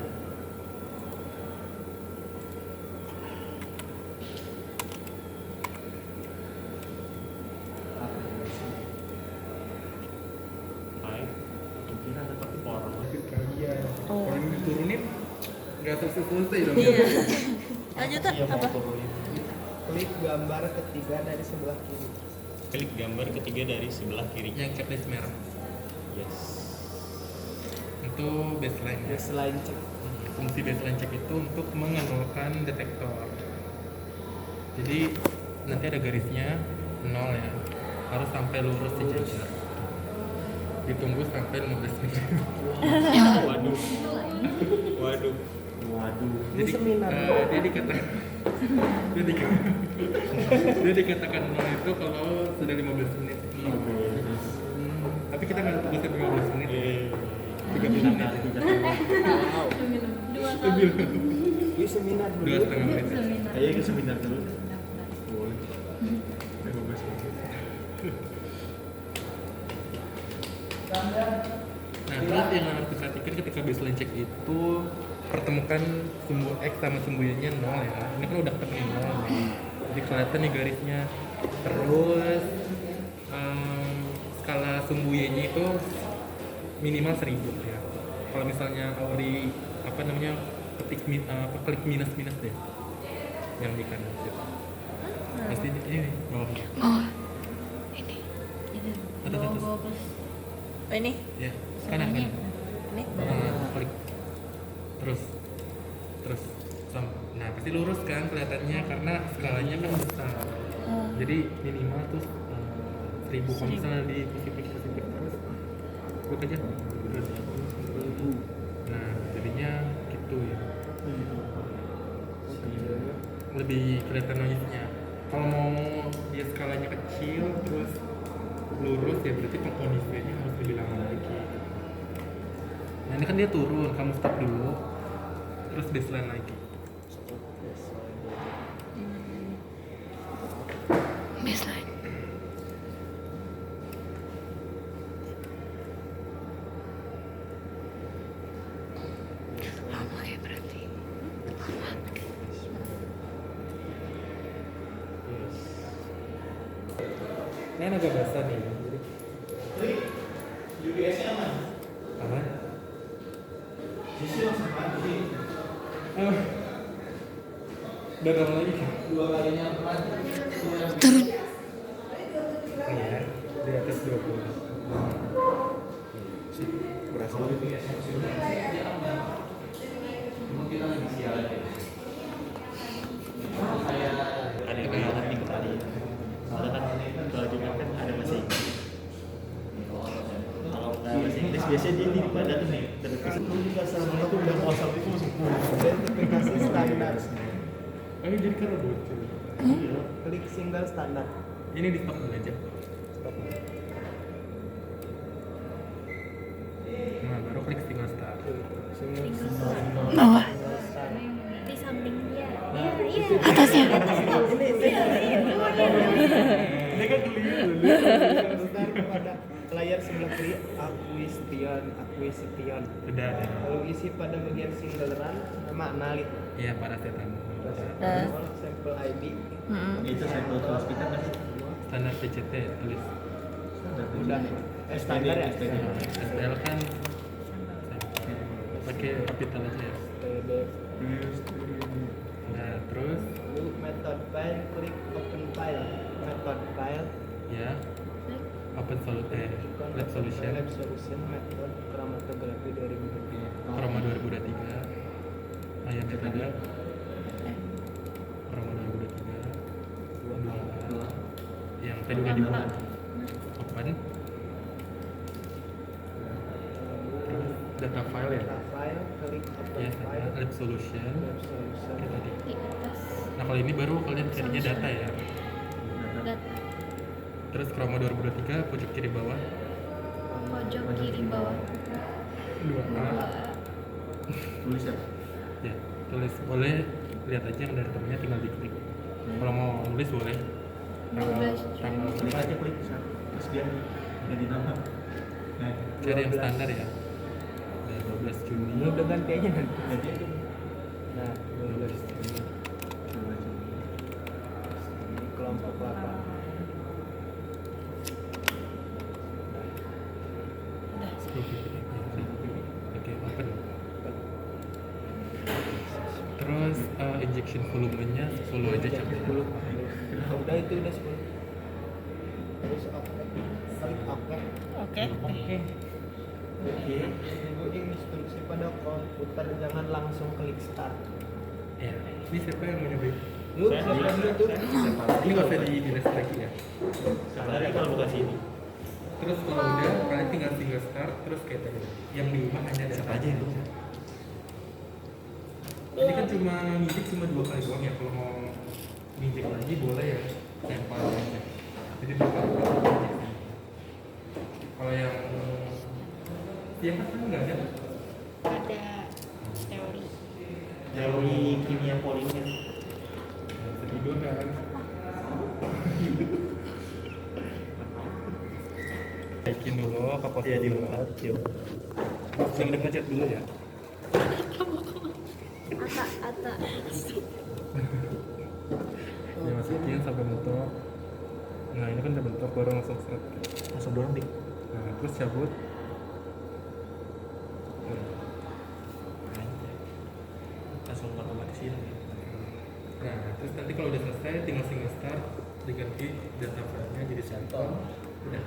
Baik. Mungkin ada tapi orang. kalian Oh. kalau ini diturunin nggak selesai dong Iya. Lanjut tak? Iya, mau Apa? turunin. Klik gambar ketiga dari sebelah kiri. Klik gambar ketiga dari sebelah kiri. yang checklist merah Yes. itu baseline ya. Ya selain cek. Fungsi baseline check itu untuk mengenalkan detektor. Jadi nanti ada garisnya 0 ya, harus sampai lurus sejajar. Ditunggu sampai 15 menit. Ya. Waduh. Waduh. Waduh. Jadi seminar. dia dikatakan dia dikatakan 0 itu kalau sudah 15 menit. Tapi kita nggak tunggu sampai 15 menit. 30 menit. Wow. Dua kali. Yuk seminar dulu. 2,5 menit. Ayo ke seminar dulu. Boleh. 15 menit. Nah, terus yang harus diperhatikan ketika baseline check itu pertemukan sumbu X sama sumbu Y-nya 0 ya. Ini kan udah ketemu 0 nih. Jadi kelihatan nih garisnya. Terus skala sumbu Y-nya itu minimal 1000 ya. Kalau misalnya Auri apa namanya klik minus deh yang di kanan situ. Pasti ini bawah. Bawah. Ini. Atas, atas. Bawa pas. Oh, ini. Ya, kanan kan. Ini. Klik. Terus nah pasti lurus kan kelihatannya karena skalanya kan besar. Jadi minimal tuh 1000. Kalau misalnya di positif terus klik aja terus. Nah jadinya gitu ya, lebih kelihatan noise-nya. Kalau mau dia skalanya kecil terus lurus ya berarti pengkondisiannya harus lebih lama lagi. Nah ini kan dia turun, kamu stop dulu terus baseline lagi. Baseline. Lama ya berarti. ini agak basah nih. Jadi UBS-nya aman. aman. Sisi langsung mati. Udah normal lagi. 2 kalinya aman. Turun. Iya, di atas 20. Sih, berasa lebih. Mungkin lagi sialan ya. Ada yang kenalan minggu tadi. Soalnya kan kalau Jumat kan ada bahasa Inggris. Kalau nggak bahasa Inggris biasanya dia di pada tuh nih. Dan Bahasa itu udah WhatsApp itu masuk Identifikasi standar. Jadi kan bocor. Klik single standar. Ini di stop dulu aja. Stop. Nah, baru klik single start. Bawah. Di samping dia. Atasnya. Ini kan kelihatan. Standar kepada layar sebelah kiri akuisition. Udah ada. Lalu isi pada bagian single run nama analit. Iya, paracetamol. Sampel ID. itu sampel kelas kita kan Standar PCT tulis. Udah. Standar ya. STL kan pakai kapital aja ya. TD. Nah, terus Lalu method file, klik open file. Method file, ya open lab solution lab solution, method chromatografi 2023. Chroma 2023 ayat metode Chroma 2023 yang tadi udah dibuat open terus data file ya Data file, klik open ya file, lab solution lab solution. kayak tadi. Di atas Nah kalau ini baru kalian carinya data ya. data Terus Chroma 2023 pojok kiri bawah pojok kiri bawah 2A tulis ya. ya tulis boleh lihat aja yang dari temennya tinggal diklik. Kalau mau nulis boleh. 12 Tanggal Klik aja klik terus dia jadi nama. Nah, cari yang standar ya. Ada 12 Juni. Ini udah ganti aja nanti. jadi aja. Nah, 12 Juni. Ini kelompok 8. Oke, open. Terus injection volumenya 10 aja cukup. 10. Udah itu udah 10. Terus oke. Klik oke. Oke. Oke. Oke. Tunggu instruksi pada komputer, jangan langsung klik start. Ya, ini siapa yang mau nyobain? Lu siapa dulu tuh? Ini nggak usah di delete lagi ya. sebenarnya kalau bukan sini. Terus kalau udah kalian tinggal single start terus kayak tadi. Yang di rumah hanya ada Siapa aja yang dulu? Ini kan cuma nginjek cuma 2 kali doang ya. Kalau mau nginjek lagi boleh ya. Sampel aja. Jadi 2 kali doang nginjek. Kalau yang kan nggak ada. ada teori Teori kimia polimer. Tidur kan. Naikin dulu kapasitas Iya di dulu. muka kecil. Yang udah ngechat dulu ya. ata Dimasukin sampai bentuk. Nah ini kan udah bentuk baru langsung set. Langsung dorong dik. Nah terus cabut. Langsung otomatis hilang. Nah terus nanti kalau udah selesai tinggal single start diganti data filenya jadi sampel. Udah.